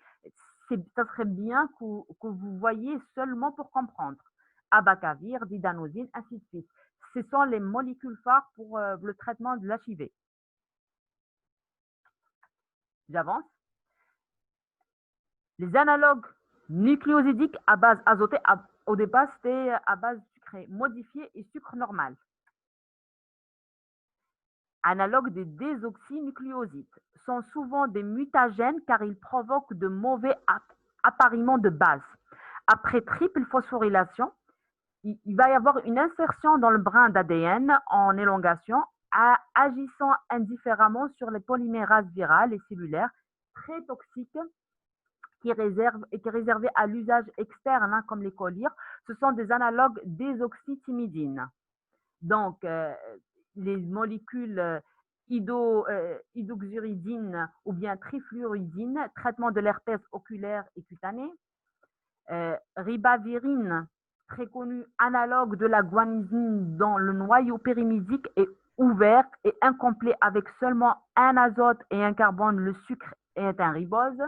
ça serait bien que vous voyez seulement pour comprendre. Abacavir, didanosine, ainsi de suite. Ce sont les molécules phares pour le traitement de l'HIV. J'avance. Les analogues nucléosidiques à base azotée, au départ, c'était à base sucrée, modifiée et sucre normal. Analogues des désoxynucléosides sont souvent des mutagènes car ils provoquent de mauvais appariements de base. Après triple phosphorylation, il va y avoir une insertion dans le brin d'ADN en élongation, agissant indifféremment sur les polymérases virales et cellulaires, très toxiques, qui est réservé à l'usage externe, comme les collyres. Ce sont des analogues désoxythymidine. Donc, les molécules hydroxyuridine ou bien trifluoridine, traitement de l'herpès oculaire et cutané. Ribavirine, très connu, analogue de la guanisine dont le noyau pyrimidique est ouvert et incomplet avec seulement un azote et un carbone, le sucre est un ribose.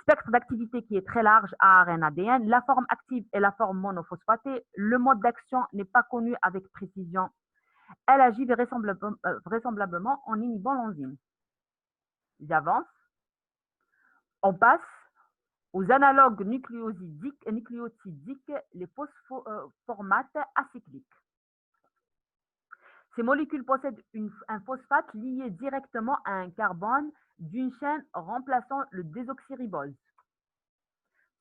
Spectre d'activité qui est très large, ARN, ADN. La forme active est la forme monophosphatée. Le mode d'action n'est pas connu avec précision. Elle agit vraisemblablement en inhibant l'enzyme. J'avance. On passe aux analogues nucléotidiques, les phosphoformates acycliques. Ces molécules possèdent un phosphate lié directement à un carbone d'une chaîne remplaçant le désoxyribose.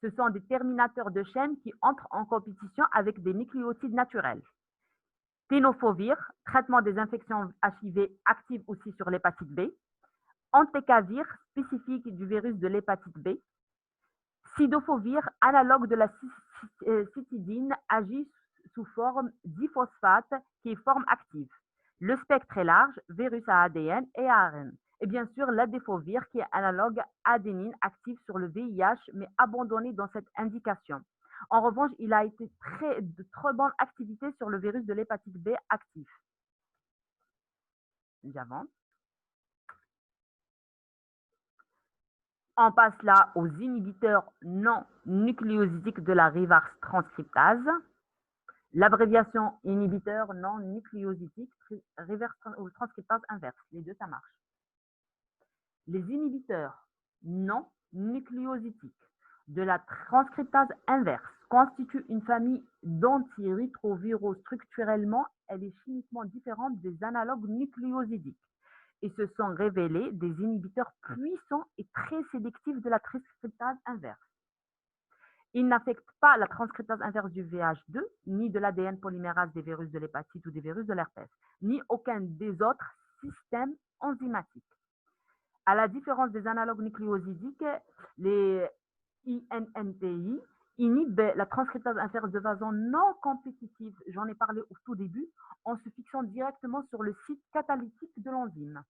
Ce sont des terminateurs de chaînes qui entrent en compétition avec des nucléotides naturels. Tenofovir, traitement des infections HIV active aussi sur l'hépatite B. Entecavir, spécifique du virus de l'hépatite B. Cidofovir, analogue de la citidine, agit sous forme diphosphate qui est forme active. Le spectre est large, virus à ADN et ARN. Et bien sûr, l'adéfovir qui est analogue adénine active sur le VIH, mais abandonné dans cette indication. En revanche, il a été de très bonne activité sur le virus de l'hépatite B actif. J'avance. On passe là aux inhibiteurs non nucléosidiques de la reverse transcriptase. L'abréviation inhibiteur non nucléosidique, reverse ou transcriptase inverse, les deux ça marche. Les inhibiteurs non nucléosidiques de la transcriptase inverse constituent une famille d'antirétroviraux. Structurellement, elle est chimiquement différente des analogues nucléosidiques et se sont révélés des inhibiteurs puissants et très sélectifs de la transcriptase inverse. Ils n'affectent pas la transcriptase inverse du VH2, ni de l'ADN polymérase des virus de l'hépatite ou des virus de l'herpès, ni aucun des autres systèmes enzymatiques. À la différence des analogues nucléosidiques, les INNTI inhibent la transcriptase inverse de façon non compétitive, j'en ai parlé au tout début, en se fixant directement sur le site catalytique de l'enzyme.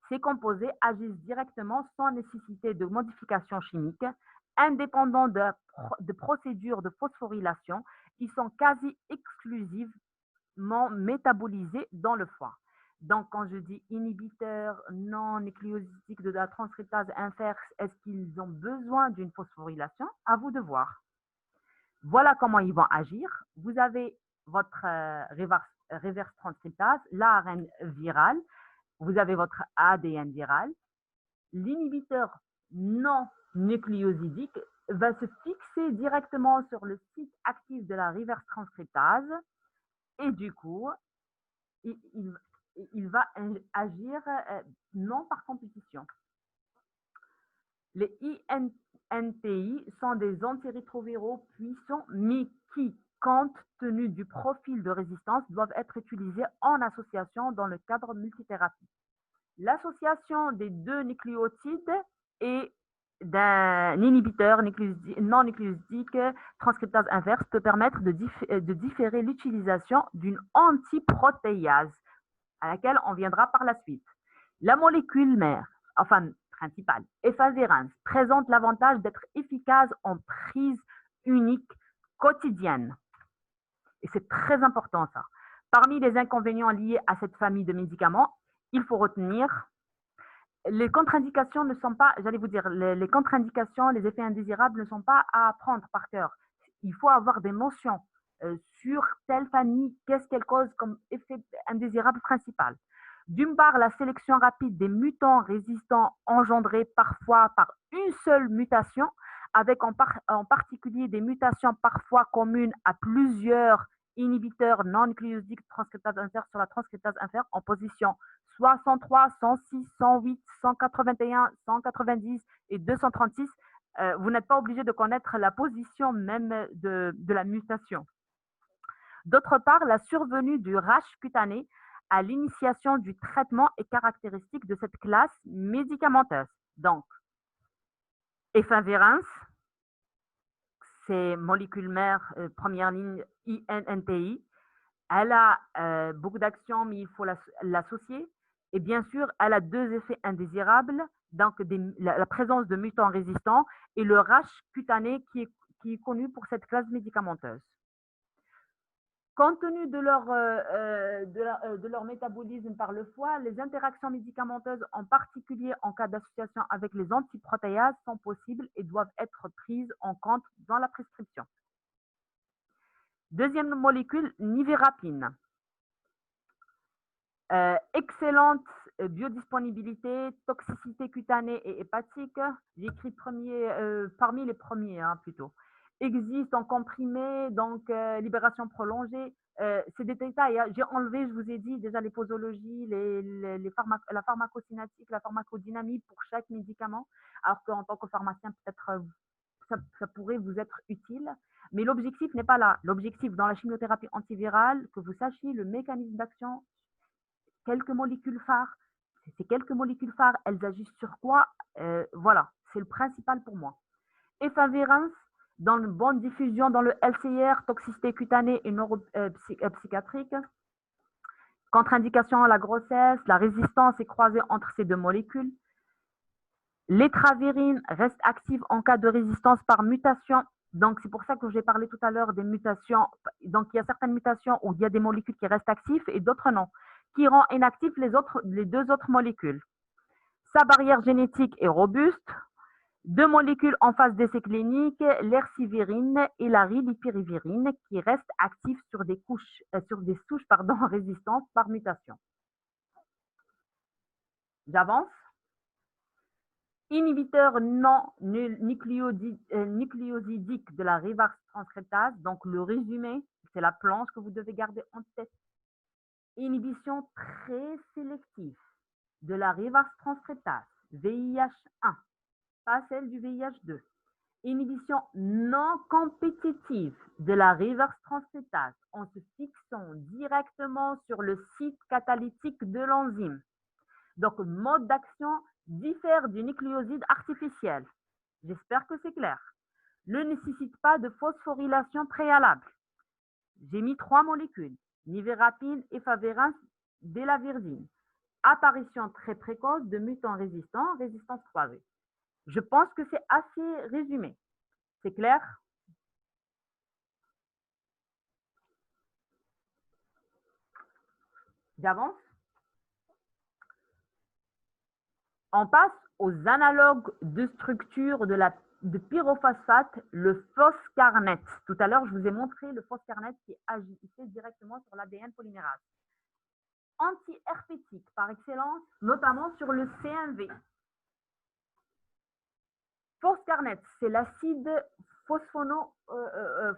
Ces composés agissent directement sans nécessité de modification chimique, indépendants de procédures de phosphorylation. Ils sont quasi exclusivement métabolisés dans le foie. Donc, quand je dis inhibiteurs non nucléosidiques de la transcriptase inverse, est-ce qu'ils ont besoin d'une phosphorylation? À vous de voir. Voilà comment ils vont agir. Vous avez votre reverse transcriptase, l'ARN viral, vous avez votre ADN viral. L'inhibiteur non nucléosidique va se fixer directement sur le site actif de la reverse transcriptase et du coup, il va agir non par compétition. Les INTI sont des antirétroviraux puissants, mais qui, compte tenu du profil de résistance, doivent être utilisés en association dans le cadre multithérapie. L'association des deux nucléotides et d'un inhibiteur non nucléosidique transcriptase inverse peut permettre de différer l'utilisation d'une antiprotéase à laquelle on viendra par la suite. La molécule mère, enfin principale, efavirenz, présente l'avantage d'être efficace en prise unique quotidienne. Et c'est très important ça. Parmi les inconvénients liés à cette famille de médicaments, il faut retenir les contre-indications ne sont pas, j'allais vous dire, les contre-indications, les effets indésirables ne sont pas à apprendre par cœur. Il faut avoir des notions sur telle famille, qu'est-ce qu'elle cause comme effet indésirable principal. D'une part, la sélection rapide des mutants résistants engendrés parfois par une seule mutation, avec en particulier des mutations parfois communes à plusieurs inhibiteurs non nucléosidiques de transcriptase inverse sur la transcriptase inverse en position 63, 106, 108, 181, 190 et 236. Vous n'êtes pas obligé de connaître la position même de la mutation. D'autre part, la survenue du rash cutané à l'initiation du traitement est caractéristique de cette classe médicamenteuse. Donc, efavirenz, c'est molécule mère, première ligne INNTI. Elle a beaucoup d'actions, mais il faut l'associer. Et bien sûr, elle a deux effets indésirables, donc la présence de mutants résistants et le rash cutané qui est connu pour cette classe médicamenteuse. Compte tenu de leur métabolisme par le foie, les interactions médicamenteuses, en particulier en cas d'association avec les antiprotéases, sont possibles et doivent être prises en compte dans la prescription. Deuxième molécule, niverapine. Excellente biodisponibilité, toxicité cutanée et hépatique. J'ai écrit parmi les premiers plutôt. Existe en comprimé, donc libération prolongée. C'est des détails. J'ai enlevé, je vous ai dit déjà les posologies, la pharmacocinétique, la pharmacodynamie pour chaque médicament. Alors qu'en tant que pharmacien, peut-être ça pourrait vous être utile. Mais l'objectif n'est pas là. L'objectif dans la chimiothérapie antivirale, que vous sachiez le mécanisme d'action, quelques molécules phares. Ces quelques molécules phares, elles agissent sur quoi? Voilà, c'est le principal pour moi. Efavirenz, dans une bonne diffusion dans le LCR, toxicité cutanée et neuropsychiatrique. Contre-indication à la grossesse, la résistance est croisée entre ces deux molécules. L'étravirine reste active en cas de résistance par mutation. Donc, c'est pour ça que j'ai parlé tout à l'heure des mutations. Donc, il y a certaines mutations où il y a des molécules qui restent actives et d'autres non, qui rend inactifs les deux autres molécules. Sa barrière génétique est robuste. Deux molécules en phase d'essai clinique, l'ercivirine et la rilipirivirine, qui restent actifs sur des souches résistantes par mutation. J'avance. Inhibiteur non nucléosidique de la reverse transcriptase. Donc, le résumé, c'est la planche que vous devez garder en tête. Inhibition très sélective de la reverse transcriptase, VIH1, pas celle du VIH2. Inhibition non compétitive de la reverse transcriptase en se fixant directement sur le site catalytique de l'enzyme. Donc, mode d'action diffère du nucléoside artificiel. J'espère que c'est clair. Ne nécessite pas de phosphorylation préalable. J'ai mis 3 molécules, niverapine, efavirenz, délavirdine. Apparition très précoce de mutants résistants, résistance croisée. Je pense que c'est assez résumé. C'est clair? J'avance. On passe aux analogues de structure de pyrophosphate, le foscarnet. Tout à l'heure, je vous ai montré le foscarnet qui agissait directement sur l'ADN polymérase. Anti-herpétique par excellence, notamment sur le CMV. Foscarnet, c'est l'acide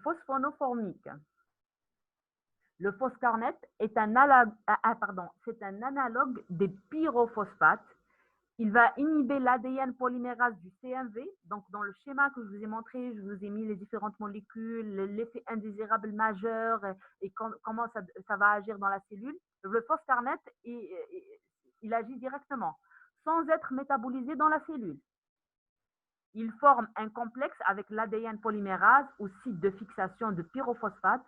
phosphonoformique. Le foscarnet est un analogue des pyrophosphates. Il va inhiber l'ADN polymérase du CMV. Donc, dans le schéma que je vous ai montré, je vous ai mis les différentes molécules, l'effet indésirable majeur et comment ça va agir dans la cellule. Le foscarnet, il agit directement, sans être métabolisé dans la cellule. Il forme un complexe avec l'ADN polymérase au site de fixation de pyrophosphate,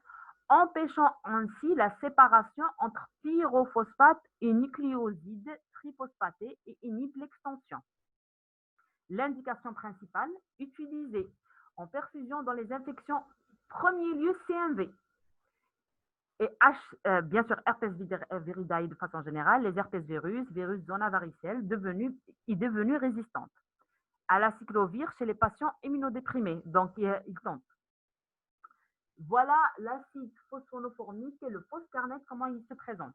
empêchant ainsi la séparation entre pyrophosphate et nucléoside triphosphaté et inhibe l'extension. L'indication principale, utilisée en perfusion dans les infections premier lieu CMV et bien sûr herpès viridae de façon générale, les herpès virus zona varicelle devenus résistantes à la cyclovir chez les patients immunodéprimés. Donc, ils tentent. Voilà l'acide phosphonoformique et le foscarnet, comment il se présente.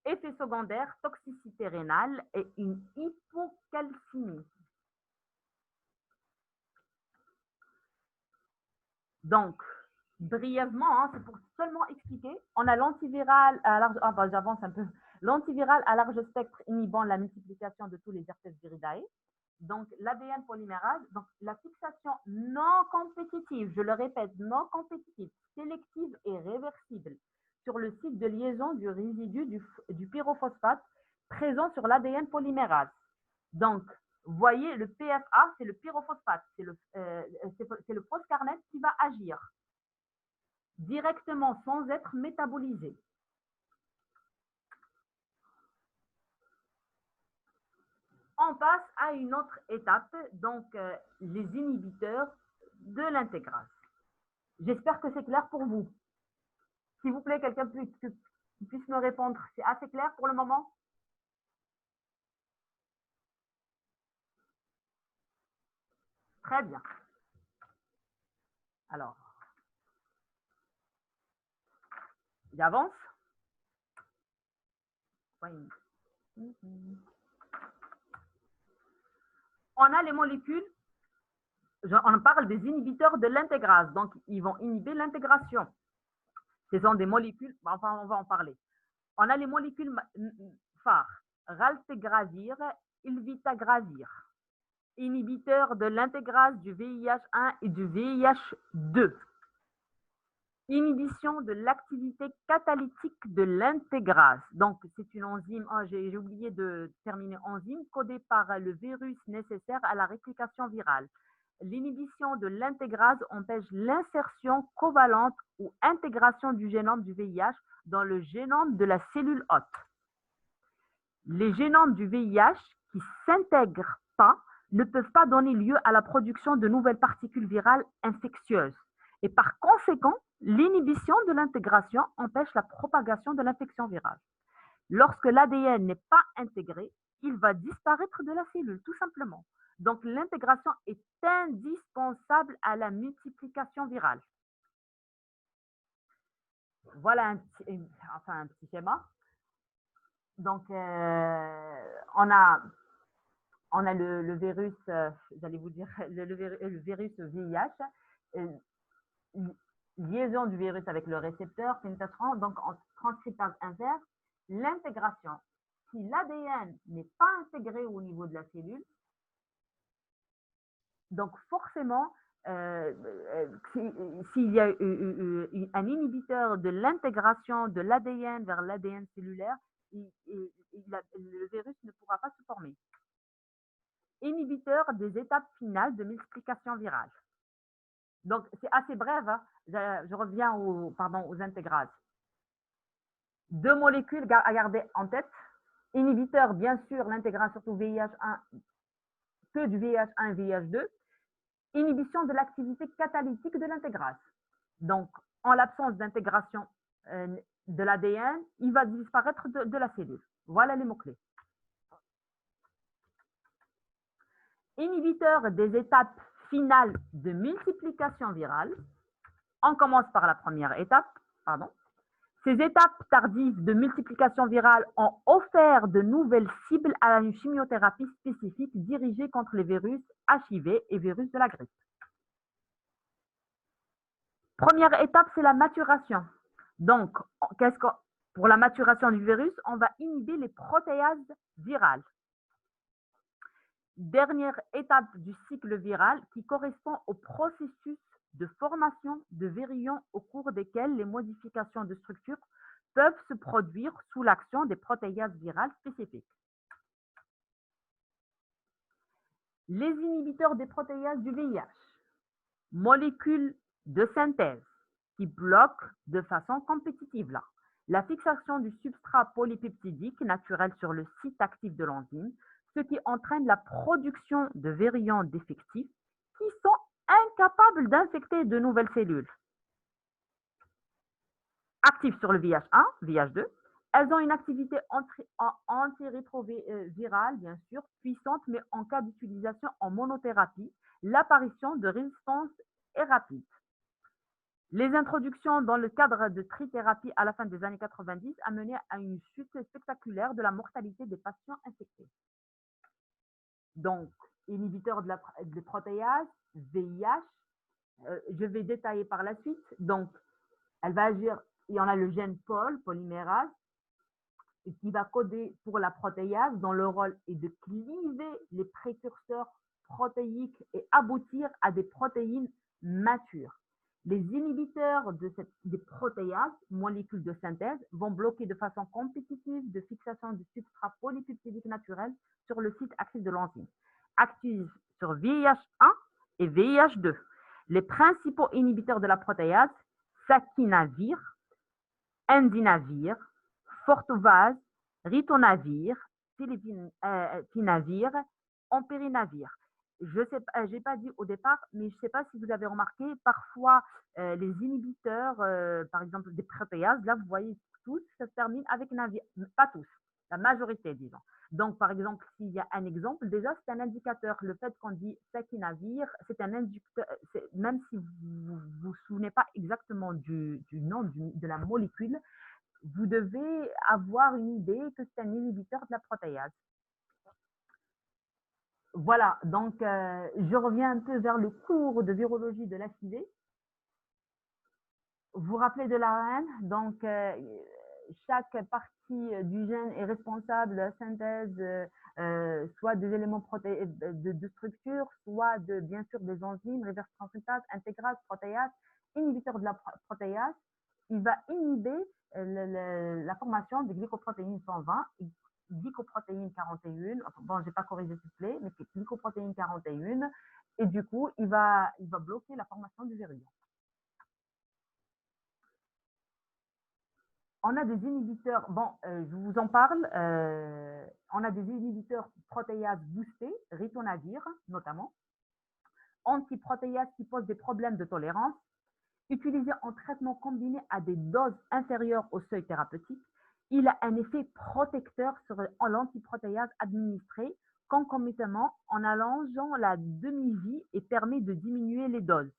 Effet secondaire, toxicité rénale et une hypocalcémie. Donc, brièvement, c'est pour seulement expliquer, on a l'antiviral à large, j'avance un peu, l'antiviral à large spectre inhibant la multiplication de tous les herpès viridae. Donc, l'ADN polymérase, donc la fixation non compétitive, je le répète, non compétitive, sélective et réversible sur le site de liaison du résidu du pyrophosphate présent sur l'ADN polymérase. Donc, vous voyez, le PFA, c'est le pyrophosphate, c'est le foscarnet qui va agir directement sans être métabolisé. On passe à une autre étape, donc les inhibiteurs de l'intégrase. J'espère que c'est clair pour vous. S'il vous plaît, quelqu'un puisse me répondre. C'est assez clair pour le moment? Très bien. Alors, j'avance. On a les molécules, on parle des inhibiteurs de l'intégrase, donc ils vont inhiber l'intégration. Ce sont des molécules, enfin on va en parler. On a les molécules phares, raltegravir, ilvitegravir, inhibiteurs de l'intégrase du VIH1 et du VIH2. Inhibition de l'activité catalytique de l'intégrase. Donc, c'est une enzyme, j'ai oublié de terminer, enzyme codée par le virus nécessaire à la réplication virale. L'inhibition de l'intégrase empêche l'insertion covalente ou intégration du génome du VIH dans le génome de la cellule hôte. Les génomes du VIH qui ne s'intègrent pas ne peuvent pas donner lieu à la production de nouvelles particules virales infectieuses. Et par conséquent, l'inhibition de l'intégration empêche la propagation de l'infection virale. Lorsque l'ADN n'est pas intégré, il va disparaître de la cellule, tout simplement. Donc, l'intégration est indispensable à la multiplication virale. Voilà un petit schéma. Donc, on a le virus, j'allais vous dire, le virus VIH, liaison du virus avec le récepteur, pénétration, donc en transcriptase inverse, l'intégration. Si l'ADN n'est pas intégré au niveau de la cellule, donc forcément, s'il y a un inhibiteur de l'intégration de l'ADN vers l'ADN cellulaire, le virus ne pourra pas se former. Inhibiteur des étapes finales de multiplication virale. Donc, c'est assez bref, hein. Je reviens aux intégrases. Deux molécules à garder en tête. Inhibiteur, bien sûr, l'intégrase surtout VIH1, que du VIH1 et VIH2. Inhibition de l'activité catalytique de l'intégrase. Donc, en l'absence d'intégration de l'ADN, il va disparaître de la cellule. Voilà les mots-clés. Inhibiteur des étapes finales de multiplication virale. On commence par la première étape. Ces étapes tardives de multiplication virale ont offert de nouvelles cibles à une chimiothérapie spécifique dirigée contre les virus HIV et virus de la grippe. Première étape, c'est la maturation. Donc, pour la maturation du virus, on va inhiber les protéases virales. Dernière étape du cycle viral qui correspond au processus de formation de virions au cours desquels les modifications de structure peuvent se produire sous l'action des protéases virales spécifiques. Les inhibiteurs des protéases du VIH, molécules de synthèse qui bloquent de façon compétitive la fixation du substrat polypeptidique naturel sur le site actif de l'enzyme, ce qui entraîne la production de virions défectifs qui sont incapables d'infecter de nouvelles cellules. Actives sur le VIH1, VIH2, elles ont une activité antirétrovirale, bien sûr, puissante, mais en cas d'utilisation en monothérapie, l'apparition de résistance est rapide. Les introductions dans le cadre de trithérapie à la fin des années 90 a mené à une chute spectaculaire de la mortalité des patients infectés. Donc, inhibiteur de protéases, VIH, je vais détailler par la suite. Donc, elle va agir, il y en a le gène POL, polymérase, qui va coder pour la protéase, dont le rôle est de cliver les précurseurs protéiques et aboutir à des protéines matures. Les inhibiteurs des protéases, molécules de synthèse, vont bloquer de façon compétitive de fixation du substrat polypeptidique naturel sur le site actif de l'enzyme. Active sur VIH1 et VIH2. Les principaux inhibiteurs de la protéase, saquinavir, endinavir, fortovase, ritonavir, philipinavir, empérinavir. Je sais pas, j'ai pas dit au départ, mais je sais pas si vous avez remarqué, parfois les inhibiteurs, par exemple des protéases, là vous voyez tous, ça se termine avec navire, pas tous, la majorité disons. Donc par exemple, s'il y a un exemple, déjà c'est un indicateur. Le fait qu'on dit sakinavir, c'est un indicateur, même si vous vous souvenez pas exactement du nom de la molécule, vous devez avoir une idée que c'est un inhibiteur de la protéase. Voilà, donc je reviens un peu vers le cours de virologie de l'HIV. Vous vous rappelez de l'ARN, donc chaque partie du gène est responsable de la synthèse soit des éléments de structure, soit bien sûr des enzymes, reverse transcriptase, intégrase, protéase, inhibiteur de la protéase. Il va inhiber la formation de glycoprotéine 120 et glycoprotéine 41. Bon, je n'ai pas corrigé s'il vous plaît, mais c'est glycoprotéine 41. Et du coup, il va bloquer la formation du virion. On a des inhibiteurs, bon, je vous en parle, on a des inhibiteurs protéases boostés, ritonavir notamment, antiprotéases qui posent des problèmes de tolérance, utilisé en traitement combiné à des doses inférieures au seuil thérapeutique. Il a un effet protecteur sur l'antiprotéase administré concomitamment en allongeant la demi-vie et permet de diminuer les doses.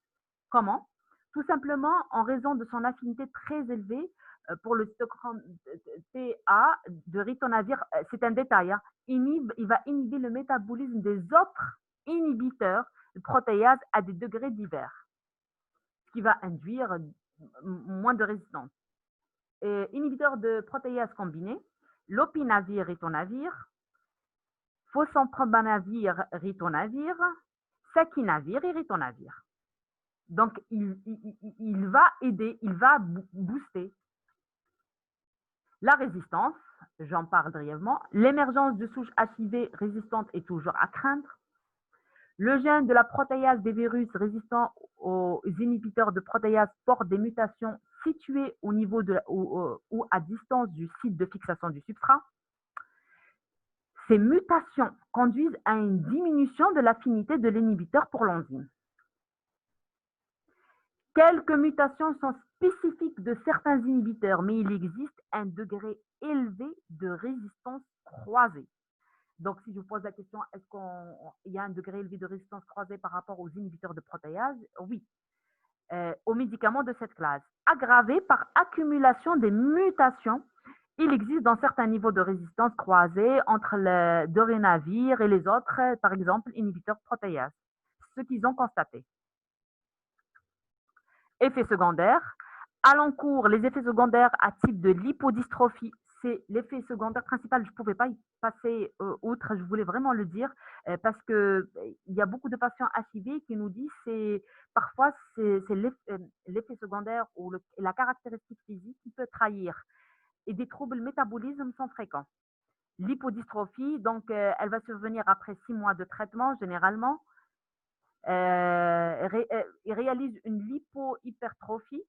Comment? Tout simplement en raison de son affinité très élevée pour le stockholm TA de ritonavir. C'est un détail, hein. Il va inhiber le métabolisme des autres inhibiteurs de protéases à des degrés divers, ce qui va induire moins de résistance. Inhibiteur de protéases combinées, lopinavir, ritonavir, fosempromanavir, ritonavir, sakinavir et ritonavir. Donc, il va aider, il va booster la résistance, j'en parle brièvement. L'émergence de souches HIV résistantes est toujours à craindre. Le gène de la protéase des virus résistants aux inhibiteurs de protéase porte des mutations situées au niveau ou à distance du site de fixation du substrat. Ces mutations conduisent à une diminution de l'affinité de l'inhibiteur pour l'enzyme. Quelques mutations sont spécifiques de certains inhibiteurs, mais il existe un degré élevé de résistance croisée. Donc, si je vous pose la question, est-ce qu'il y a un degré élevé de résistance croisée par rapport aux inhibiteurs de protéase? Oui. Aux médicaments de cette classe. Aggravé par accumulation des mutations, il existe dans certains niveaux de résistance croisée entre le dorinavir et les autres, par exemple, inhibiteurs protéase. Ce qu'ils ont constaté. Effets secondaires. À l'encours, les effets secondaires à type de lipodystrophie, c'est l'effet secondaire principal. Je ne pouvais pas y passer outre, je voulais vraiment le dire, parce qu'il y a beaucoup de patients HIV qui nous disent que parfois c'est l'effet secondaire ou la caractéristique physique qui peut trahir. Et des troubles métabolisme sont fréquents. Lipodystrophie, donc elle va survenir après 6 mois de traitement généralement. Il réalise une lipohypertrophie.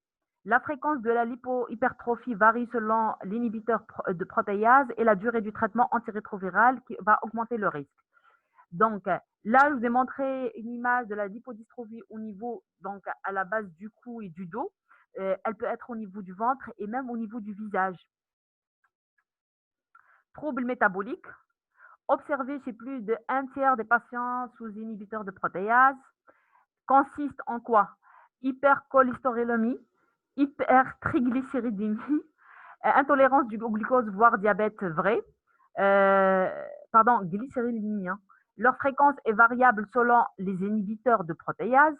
La fréquence de la lipohypertrophie varie selon l'inhibiteur de protéase et la durée du traitement antirétroviral qui va augmenter le risque. Donc là, je vous ai montré une image de la lipodystrophie au niveau, donc à la base du cou et du dos. Elle peut être au niveau du ventre et même au niveau du visage. Troubles métaboliques, observés chez plus de 1/3 des patients sous inhibiteurs de protéase, consiste en quoi? Hypercholestérolémie, hypertriglycéridémie, intolérance du glucose, voire diabète vrai, glycéridémie. Hein. Leur fréquence est variable selon les inhibiteurs de protéase.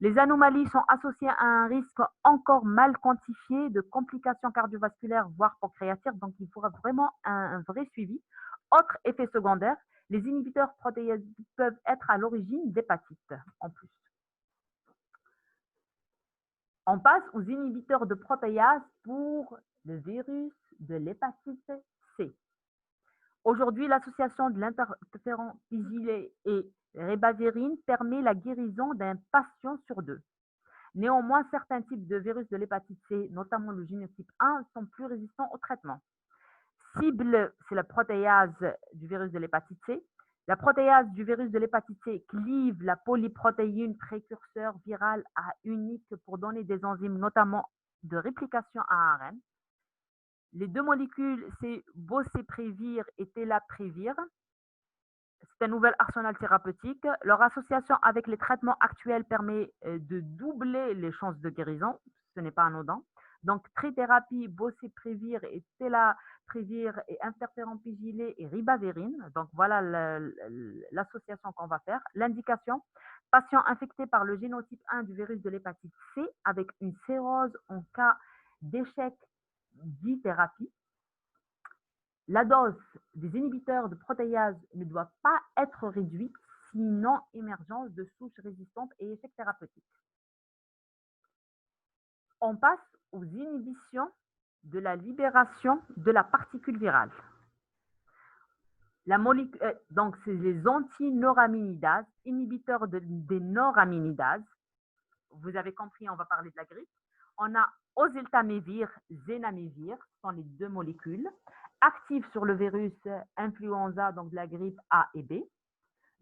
Les anomalies sont associées à un risque encore mal quantifié de complications cardiovasculaires, voire pancréatiques, donc il faudra vraiment un vrai suivi. Autre effet secondaire, les inhibiteurs protéases peuvent être à l'origine d'hépatite en plus. On passe aux inhibiteurs de protéase pour le virus de l'hépatite C. Aujourd'hui, l'association de l'interféron pigylé et ribavirine permet la guérison d'un patient sur 2. Néanmoins, certains types de virus de l'hépatite C, notamment le génotype 1, sont plus résistants au traitement. cible, c'est la protéase du virus de l'hépatite C. La protéase du virus de l'hépatite C clive la polyprotéine précurseur viral à unique pour donner des enzymes, notamment de réplication à ARN. Les deux molécules, c'est boceprevir et telaprevir. C'est un nouvel arsenal thérapeutique. Leur association avec les traitements actuels permet de doubler les chances de guérison. Ce n'est pas anodin. Donc, trithérapie, boceprevir et telaprevir et interféron pigylé et ribavérine. Donc, voilà l'association qu'on va faire. L'indication, patient infecté par le génotype 1 du virus de l'hépatite C avec une cirrhose en cas d'échec d'ithérapie. La dose des inhibiteurs de protéase ne doit pas être réduite, sinon émergence de souches résistantes et échec thérapeutique. On passe aux inhibitions de la libération de la particule virale. Donc, c'est les antineuraminases, inhibiteurs des neuraminases. Vous avez compris, on va parler de la grippe. On a oseltamivir, zenamivir, ce sont les deux molécules, actives sur le virus influenza, donc de la grippe A et B.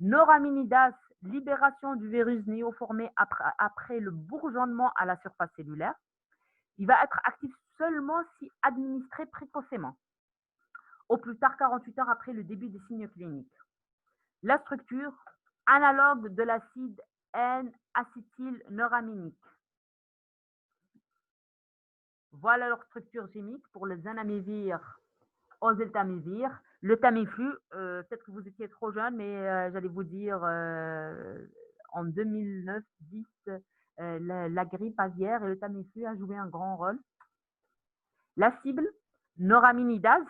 Neuraminidase, libération du virus néoformé après le bourgeonnement à la surface cellulaire. Il va être actif seulement si administré précocement, au plus tard 48 heures après le début des signes cliniques. La structure, analogue de l'acide N-acétylneuraminique. Voilà leur structure chimique pour le zanamivir, oseltamivir, le Tamiflu. Peut-être que vous étiez trop jeune, mais j'allais vous dire en 2009-10, la grippe aviaire et le Tamiflu a joué un grand rôle. La cible, neuraminidase.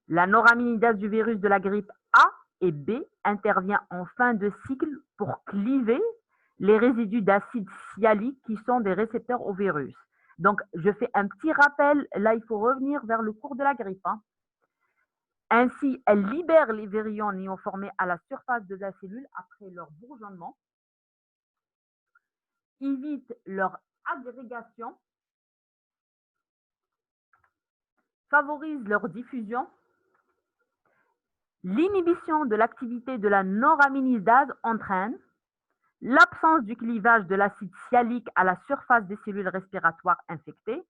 La neuraminidase du virus de la grippe A et B intervient en fin de cycle pour cliver les résidus d'acide sialique qui sont des récepteurs au virus. Donc, je fais un petit rappel. Là, il faut revenir vers le cours de la grippe. Ainsi, elle libère les virions néoformés à la surface de la cellule après leur bourgeonnement, évite leur agrégation, favorise leur diffusion. L'inhibition de l'activité de la neuraminidase entraîne l'absence du clivage de l'acide sialique à la surface des cellules respiratoires infectées,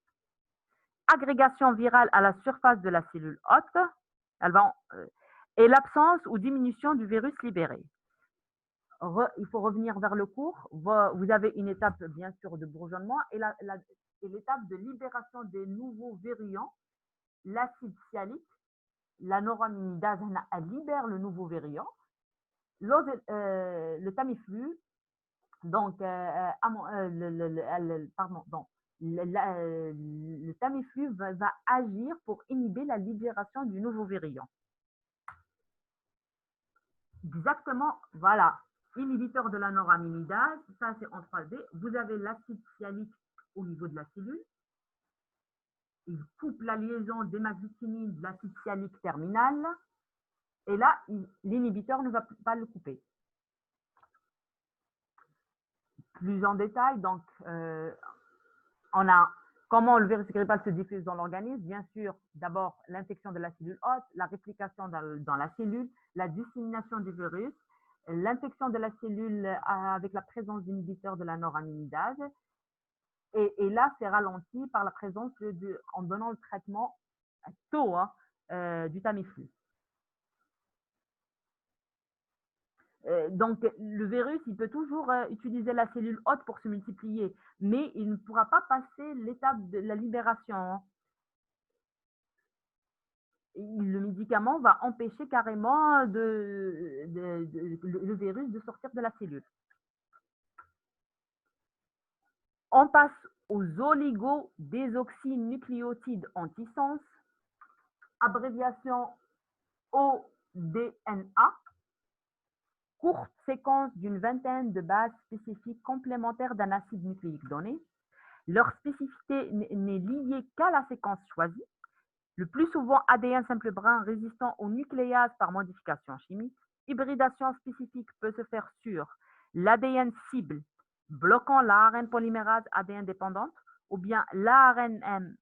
agrégation virale à la surface de la cellule hôte, et l'absence ou diminution du virus libéré. Il faut revenir vers le cours. Vous avez une étape, bien sûr, de bourgeonnement et l'étape de libération des nouveaux virions. L'acide sialique, la neuraminidase, elle libère le nouveau virion. Le Tamiflu, donc, le Tamiflu va agir pour inhiber la libération du nouveau virion. Exactement, voilà. Inhibiteur de la neuraminidase, ça c'est en 3D. Vous avez l'acide sialique au niveau de la cellule. Il coupe la liaison d'hémagglutinin de l'acide sialique terminal. Et là, l'inhibiteur ne va pas le couper. Plus en détail, donc, on a comment le virus grippal se diffuse dans l'organisme. Bien sûr, d'abord, l'infection de la cellule hôte, la réplication dans la cellule, la dissémination du virus, l'infection de la cellule avec la présence d'inhibiteurs de la neuraminidase. Et là, c'est ralenti par la présence en donnant le traitement tôt du Tamiflu. Donc, le virus, il peut toujours utiliser la cellule hôte pour se multiplier, mais il ne pourra pas passer l'étape de la libération. Le médicament va empêcher carrément le virus de sortir de la cellule. On passe aux oligodésoxynucléotides antisens, abréviation ODNA, courte séquence d'une vingtaine de bases spécifiques complémentaires d'un acide nucléique donné. Leur spécificité n'est liée qu'à la séquence choisie. Le plus souvent ADN simple brun résistant aux nucléases par modification chimique. Hybridation spécifique peut se faire sur l'ADN cible, bloquant l'ARN polymérase ADN dépendante, ou bien l'ARNM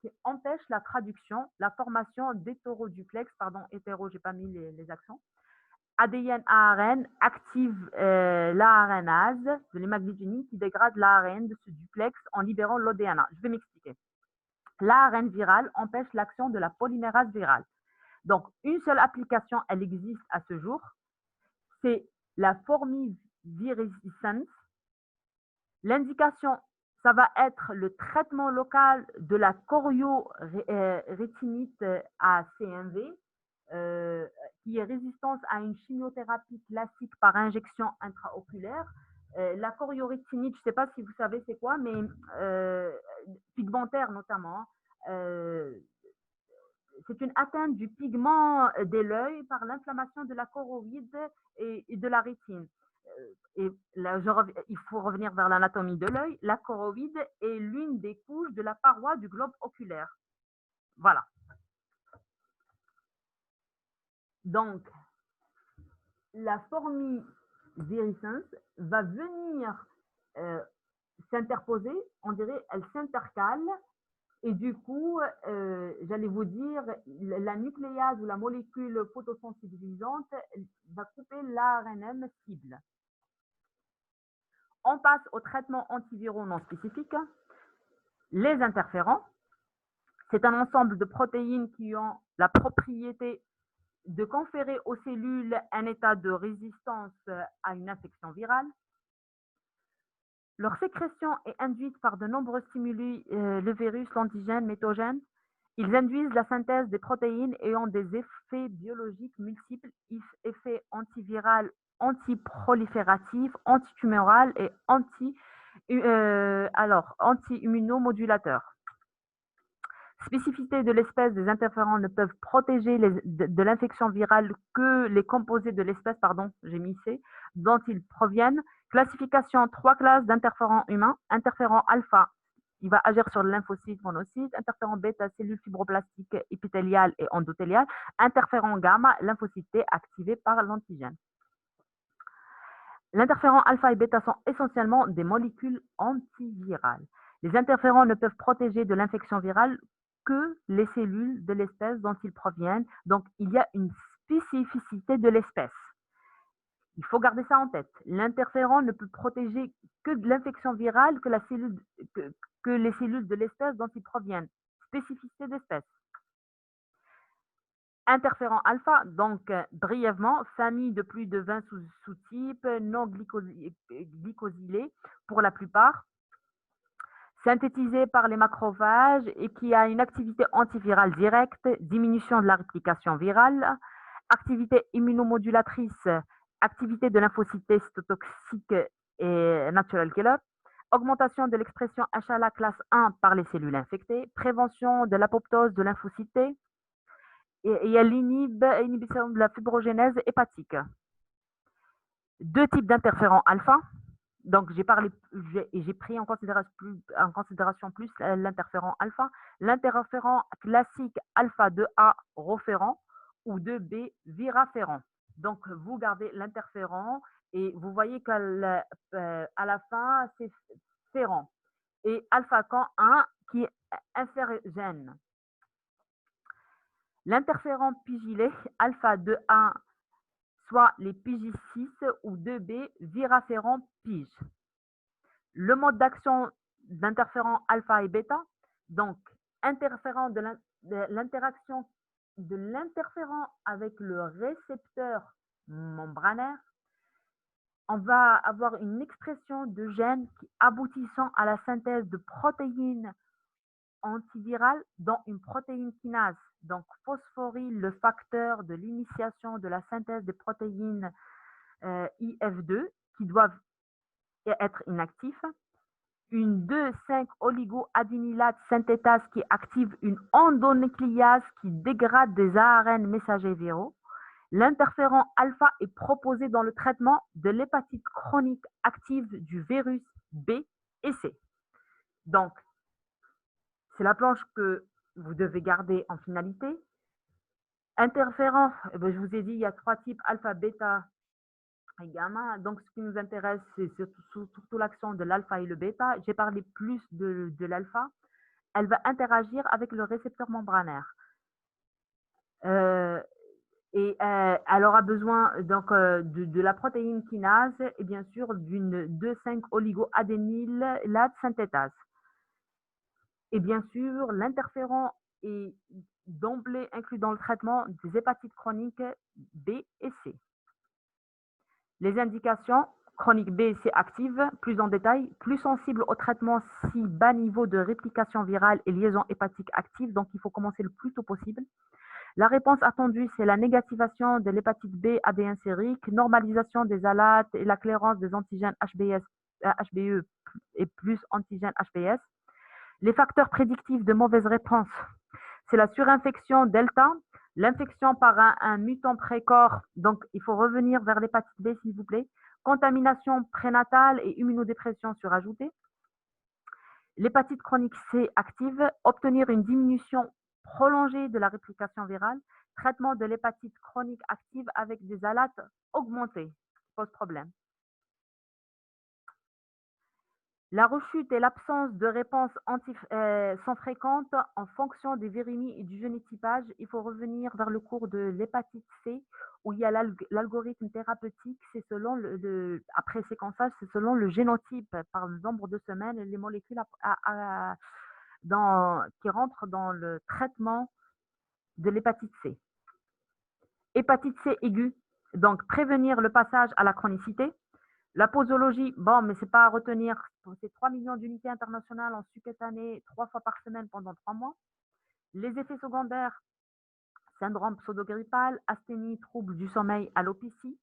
qui empêche la traduction, la formation d'hétéroduplex, pardon, hétéro, j'ai pas mis les accents, ADN-ARN active l'ARNase de l'hémagglutinin qui dégrade l'ARN de ce duplex en libérant l'ODNA. Je vais m'expliquer. L'ARN viral empêche l'action de la polymérase virale. Donc, une seule application, elle existe à ce jour, c'est la formivirescence. L'indication, ça va être le traitement local de la choriorétinite à CMV, qui est résistante à une chimiothérapie classique par injection intraoculaire. La choriorétinite, je ne sais pas si vous savez c'est quoi, mais pigmentaire notamment. C'est une atteinte du pigment de l'œil par l'inflammation de la choroïde et de la rétine. Et là, il faut revenir vers l'anatomie de l'œil. La choroïde est l'une des couches de la paroi du globe oculaire. Voilà. Donc, la formivirescence va venir s'interposer, on dirait, elle s'intercale, et du coup, j'allais vous dire, la nucléase ou la molécule photosensibilisante va couper l'ARNM cible. On passe au traitement antiviraux non spécifique. Les interférents, c'est un ensemble de protéines qui ont la propriété de conférer aux cellules un état de résistance à une infection virale. Leur sécrétion est induite par de nombreux stimuli, le virus, l'antigène, méthogène. Ils induisent la synthèse des protéines et ont des effets biologiques multiples, effets antiviral, antiprolifératif, antitumoral et anti-immunomodulateurs. Spécificité de l'espèce, des interférents ne peuvent protéger de l'infection virale que les composés de l'espèce, dont ils proviennent. Classification, 3 classes d'interférents humains. Interférent alpha, il va agir sur le lymphocyte, monocyte. Interférent bêta, cellules fibroplastiques épithéliales et endothéliales. Interférent gamma, lymphocyte T activé par l'antigène. L'interférent alpha et bêta sont essentiellement des molécules antivirales. Les interférents ne peuvent protéger de l'infection virale que les cellules de l'espèce dont ils proviennent. Donc, il y a une spécificité de l'espèce. Il faut garder ça en tête. L'interférent ne peut protéger que de l'infection virale que les cellules de l'espèce dont ils proviennent. Spécificité d'espèce. Interférent alpha, donc brièvement, famille de plus de 20 sous-types, non glycosylés pour la plupart, synthétisé par les macrophages et qui a une activité antivirale directe, diminution de la réplication virale, activité immunomodulatrice, activité de lymphocytes cytotoxiques et natural killer, augmentation de l'expression HLA classe 1 par les cellules infectées, prévention de l'apoptose de lymphocytes et à l'inhibition de la fibrogénèse hépatique. 2 types d'interférents alpha. Donc, j'ai pris en considération plus l'interférent alpha. L'interférent classique alpha 2A roférant ou 2B viraférant. Donc, vous gardez l'interférent et vous voyez qu'à la fin, c'est férant. Et alpha camp 1 qui est inférgène. L'interférent pigylé alpha 2A, soit les PIJ6 ou 2B viraférant pige. Le mode d'action d'interférent alpha et bêta, donc interférent de l'interaction de l'interférent avec le récepteur membranaire, on va avoir une expression de gènes qui aboutissant à la synthèse de protéines antivirales dont une protéine kinase, donc phosphoryle le facteur de l'initiation de la synthèse des protéines IF2 qui doivent être inactifs, une 2,5 oligoadénylate synthétase qui active une endonucléase qui dégrade des ARN messagers viraux. L'interférent alpha est proposé dans le traitement de l'hépatite chronique active du virus B et C. Donc, c'est la planche que vous devez garder en finalité. Interférent, je vous ai dit, il y a 3 types, alpha, bêta et gamma. Donc, ce qui nous intéresse, c'est surtout l'action de l'alpha et le bêta. J'ai parlé plus de l'alpha. elle va interagir avec le récepteur membranaire. Elle aura besoin donc de la protéine kinase et bien sûr d'une 2,5-oligoadénylate synthétase. Et bien sûr, l'interféron est d'emblée inclus dans le traitement des hépatites chroniques B et C. Les indications chronique B et C actives, plus en détail, plus sensibles au traitement si bas niveau de réplication virale et liaison hépatique active, donc il faut commencer le plus tôt possible. La réponse attendue, c'est la négativation de l'hépatite B ADN sérique, normalisation des alates et la clairance des antigènes HBE et plus antigènes HBS. Les facteurs prédictifs de mauvaise réponse, c'est la surinfection delta, l'infection par un mutant précoce, donc il faut revenir vers l'hépatite B s'il vous plaît, contamination prénatale et immunodépression surajoutée. L'hépatite chronique C active, obtenir une diminution prolongée de la réplication virale, traitement de l'hépatite chronique active avec des alates augmentées, pose problème. La rechute et l'absence de réponse sont fréquentes en fonction des virémies et du génotypage. Il faut revenir vers le cours de l'hépatite C où il y a l'algorithme thérapeutique. C'est selon après séquençage, c'est selon le génotype, par le nombre de semaines, les molécules qui rentrent dans le traitement de l'hépatite C. Hépatite C aiguë, donc prévenir le passage à la chronicité. La posologie, bon, mais c'est pas à retenir. C'est 3 millions d'unités internationales en subcutané 3 fois par semaine pendant 3 mois. Les effets secondaires, syndrome pseudogrippal, asthénie, troubles du sommeil, alopécie.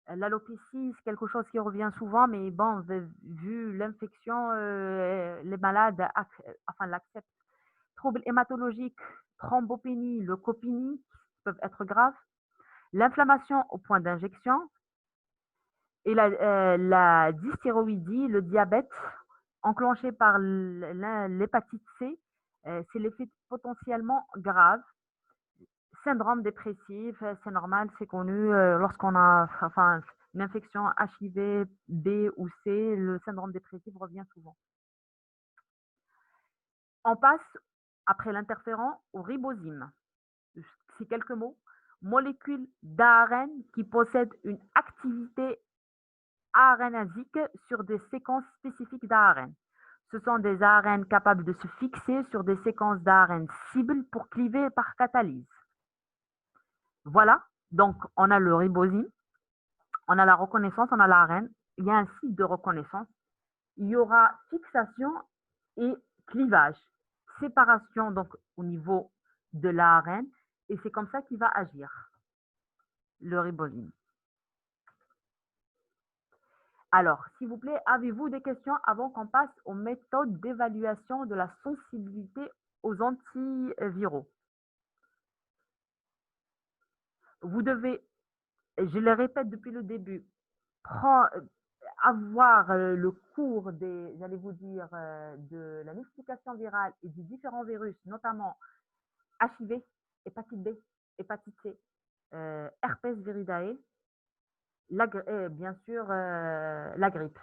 L'alopécie, c'est quelque chose qui revient souvent, mais bon, vu l'infection, les malades l'acceptent. Troubles hématologiques, thrombopénie, leucopénie peuvent être graves. L'inflammation au point d'injection, et la dysthyroïdie, le diabète, enclenché par l'hépatite C, c'est l'effet potentiellement grave. Syndrome dépressif, c'est normal, c'est connu lorsqu'on a une infection HIV, B ou C, le syndrome dépressif revient souvent. On passe, après l'interféron, au ribozyme. C'est quelques mots. Molécule d'ARN qui possède une activité ARNasique sur des séquences spécifiques d'ARN. Ce sont des ARN capables de se fixer sur des séquences d'ARN cibles pour cliver par catalyse. Voilà, donc on a le ribozyme, on a la reconnaissance, on a l'ARN, il y a un site de reconnaissance, il y aura fixation et clivage, séparation donc au niveau de l'ARN, et c'est comme ça qu'il va agir, le ribozyme. Alors, s'il vous plaît, avez-vous des questions avant qu'on passe aux méthodes d'évaluation de la sensibilité aux antiviraux? Vous devez, je le répète depuis le début, avoir le cours j'allais vous dire, de la multiplication virale et des différents virus, notamment HIV, hépatite B, hépatite C, herpès viridae, bien sûr la grippe,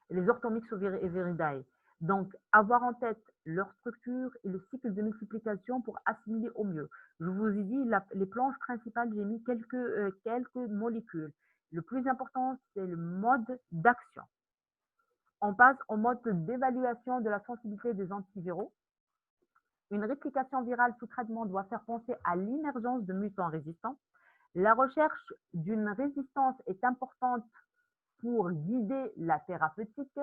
les orthomyxoviridae. Donc, avoir en tête leur structure et le cycle de multiplication pour assimiler au mieux. Je vous ai dit, les planches principales, j'ai mis quelques molécules. Le plus important, c'est le mode d'action. On passe au mode d'évaluation de la sensibilité des antiviraux. Une réplication virale sous traitement doit faire penser à l'émergence de mutants résistants. La recherche d'une résistance est importante pour guider la thérapeutique.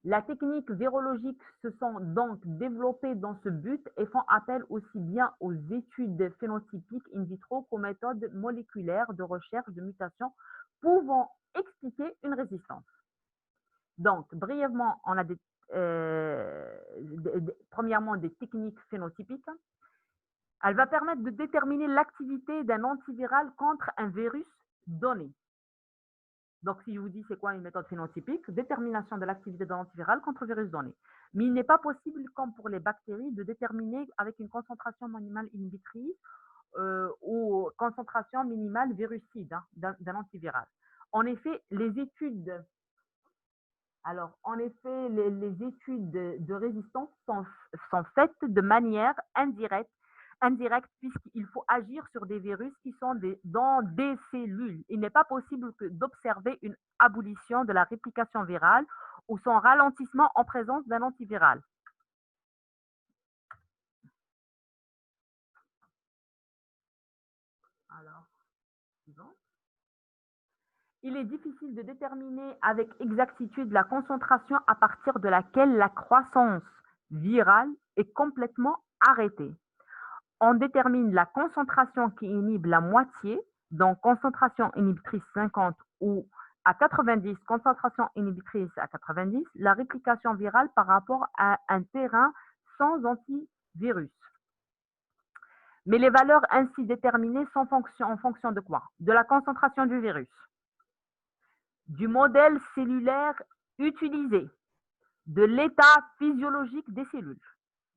La technique virologique se sont donc développées dans ce but et font appel aussi bien aux études phénotypiques in vitro qu'aux méthodes moléculaires de recherche de mutations pouvant expliquer une résistance. Donc, brièvement, on a premièrement des techniques phénotypiques. Elle va permettre de déterminer l'activité d'un antiviral contre un virus donné. Donc, si je vous dis c'est quoi une méthode phénotypique, détermination de l'activité d'un antiviral contre un virus donné. Mais il n'est pas possible, comme pour les bactéries, de déterminer avec une concentration minimale inhibitrice ou concentration minimale virucide d'un antiviral. En effet, les études Alors, en effet, les études de résistance sont faites de manière indirecte puisqu'il faut agir sur des virus qui sont dans des cellules. Il n'est pas possible d'observer une abolition de la réplication virale ou son ralentissement en présence d'un antiviral. Alors, suivant. Il est difficile de déterminer avec exactitude la concentration à partir de laquelle la croissance virale est complètement arrêtée. On détermine la concentration qui inhibe la moitié, donc concentration inhibitrice 50 ou à 90, concentration inhibitrice à 90, la réplication virale par rapport à un terrain sans antivirus. Mais les valeurs ainsi déterminées sont en fonction de quoi? De la concentration du virus, du modèle cellulaire utilisé, de l'état physiologique des cellules,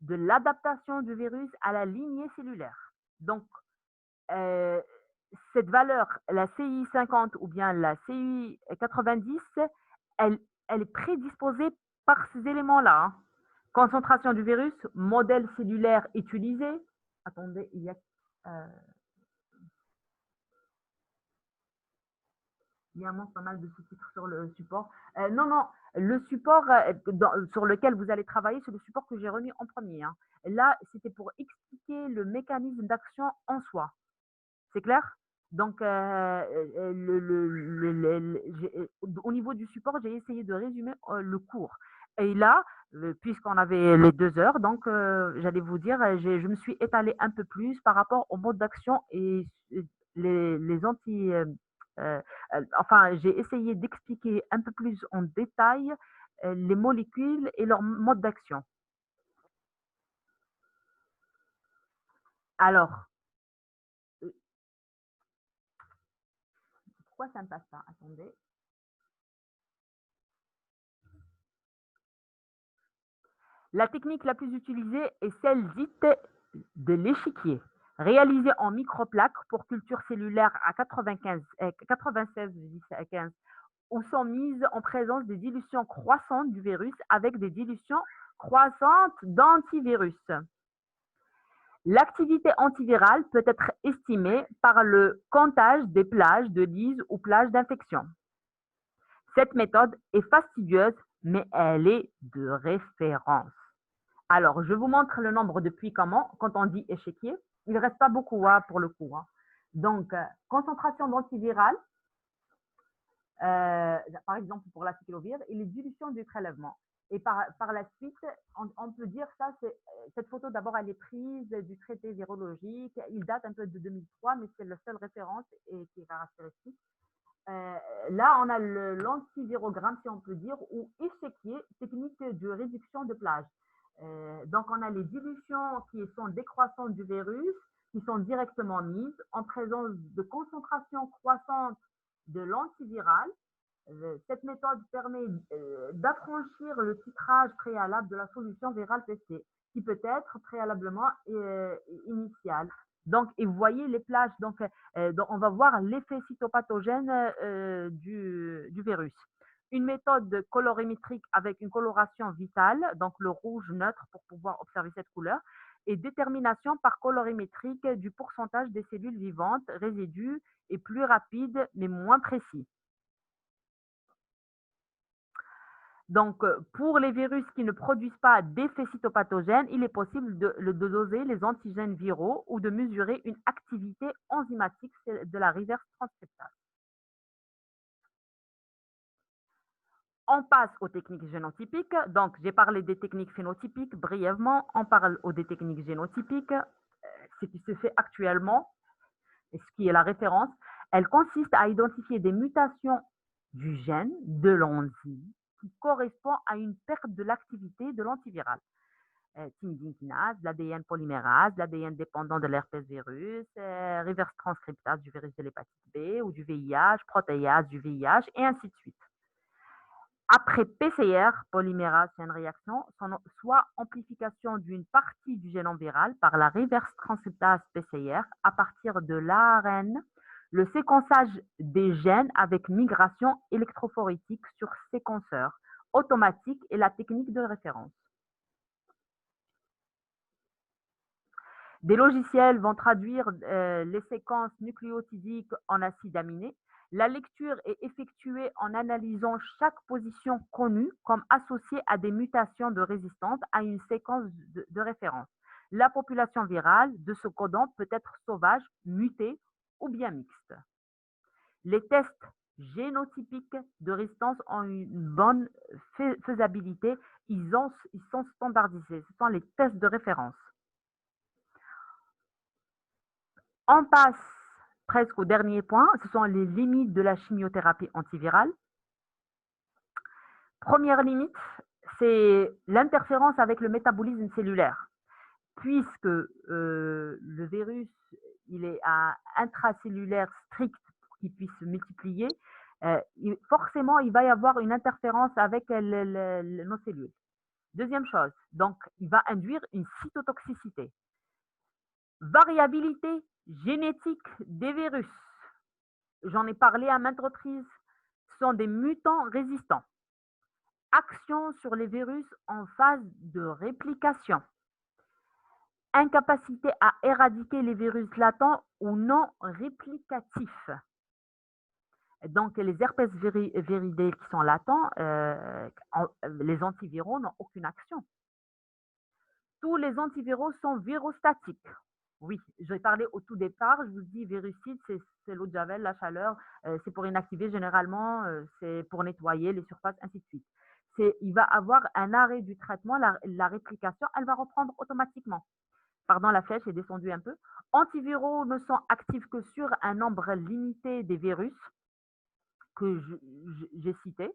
de l'adaptation du virus à la lignée cellulaire. Donc, cette valeur, la CI50 ou bien la CI90, elle est prédisposée par ces éléments-là. Hein. Concentration du virus, modèle cellulaire utilisé. Attendez, il y a pas mal de sous-titres sur le support. Non, le support sur lequel vous allez travailler, c'est le support que j'ai remis en premier. Hein. Là, c'était pour expliquer le mécanisme d'action en soi. C'est clair? Donc, au niveau du support, j'ai essayé de résumer le cours. Et là, puisqu'on avait les 2 heures, donc j'allais vous dire, je me suis étalée un peu plus par rapport au mode d'action et les anti... enfin, j'ai essayé d'expliquer un peu plus en détail les molécules et leur mode d'action. Alors, pourquoi ça ne passe pas? Attendez. La technique la plus utilisée est celle dite de l'échiquier, réalisée en microplaques pour culture cellulaire à 96,15 où sont mises en présence des dilutions croissantes du virus avec des dilutions croissantes d'antivirus. L'activité antivirale peut être estimée par le comptage des plages de lyse ou plages d'infection. Cette méthode est fastidieuse, mais elle est de référence. Alors, je vous montre le nombre de puits comment, quand on dit échiquier. Il ne reste pas beaucoup hein, pour le coup. Hein. Donc, concentration d'antiviral, par exemple pour la cyclovir, et les dilutions du prélèvement. Et par la suite, on peut dire ça, cette photo d'abord, elle est prise du traité virologique. Il date un peu de 2003, mais c'est la seule référence et qui est caractéristique. Là, on a l'antivirogramme, si on peut dire, ou échiquier, technique de réduction de plage. Donc, on a les dilutions qui sont décroissantes du virus, qui sont directement mises en présence de concentration croissante de l'antiviral. Cette méthode permet d'affranchir le titrage préalable de la solution virale testée, qui peut être préalablement initiale. Donc, et vous voyez les plages, donc on va voir l'effet cytopathogène du virus. Une méthode colorimétrique avec une coloration vitale, donc le rouge neutre pour pouvoir observer cette couleur, et détermination par colorimétrique du pourcentage des cellules vivantes, résidus, et plus rapide mais moins précis. Donc, pour les virus qui ne produisent pas d'effet cytopathogène, il est possible de doser les antigènes viraux ou de mesurer une activité enzymatique de la reverse transcriptase. On passe aux techniques génotypiques. Donc, j'ai parlé des techniques phénotypiques brièvement. On parle des techniques génotypiques. Ce qui se fait actuellement, et ce qui est la référence, elle consiste à identifier des mutations du gène de l'enzyme qui correspond à une perte de l'activité de l'antiviral. Thymidine kinase, l'ADN polymérase, l'ADN dépendant de l'herpès virus, reverse transcriptase du virus de l'hépatite B ou du VIH, protéase du VIH, et ainsi de suite. Après PCR, polymérase chaîne réaction, soit amplification d'une partie du génome viral par la reverse transcriptase PCR à partir de l'ARN, le séquençage des gènes avec migration électrophorétique sur séquenceur automatique et la technique de référence. Des logiciels vont traduire les séquences nucléotidiques en acides aminés. La lecture est effectuée en analysant chaque position connue comme associée à des mutations de résistance à une séquence de référence. La population virale de ce codon peut être sauvage, mutée ou bien mixte. Les tests génotypiques de résistance ont une bonne faisabilité. Ils sont standardisés. Ce sont les tests de référence. On passe presque au dernier point, ce sont les limites de la chimiothérapie antivirale. Première limite, c'est l'interférence avec le métabolisme cellulaire, puisque le virus il est à intracellulaire strict pour qu'il puisse se multiplier, forcément il va y avoir une interférence avec nos cellules. Deuxième chose, donc il va induire une cytotoxicité. Variabilité génétique des virus. J'en ai parlé à maintes reprises, sont des mutants résistants. Action sur les virus en phase de réplication. Incapacité à éradiquer les virus latents ou non réplicatifs. Donc, les herpès viridae qui sont latents, les antiviraux n'ont aucune action. Tous les antiviraux sont virostatiques. Oui, je vais parler au tout départ. Je vous dis, virucide, c'est l'eau de Javel, la chaleur. C'est pour inactiver généralement, c'est pour nettoyer les surfaces, ainsi de suite. Il va avoir un arrêt du traitement, la réplication, elle va reprendre automatiquement. Pardon, la flèche est descendue un peu. Antiviraux ne sont actifs que sur un nombre limité des virus que j'ai cités.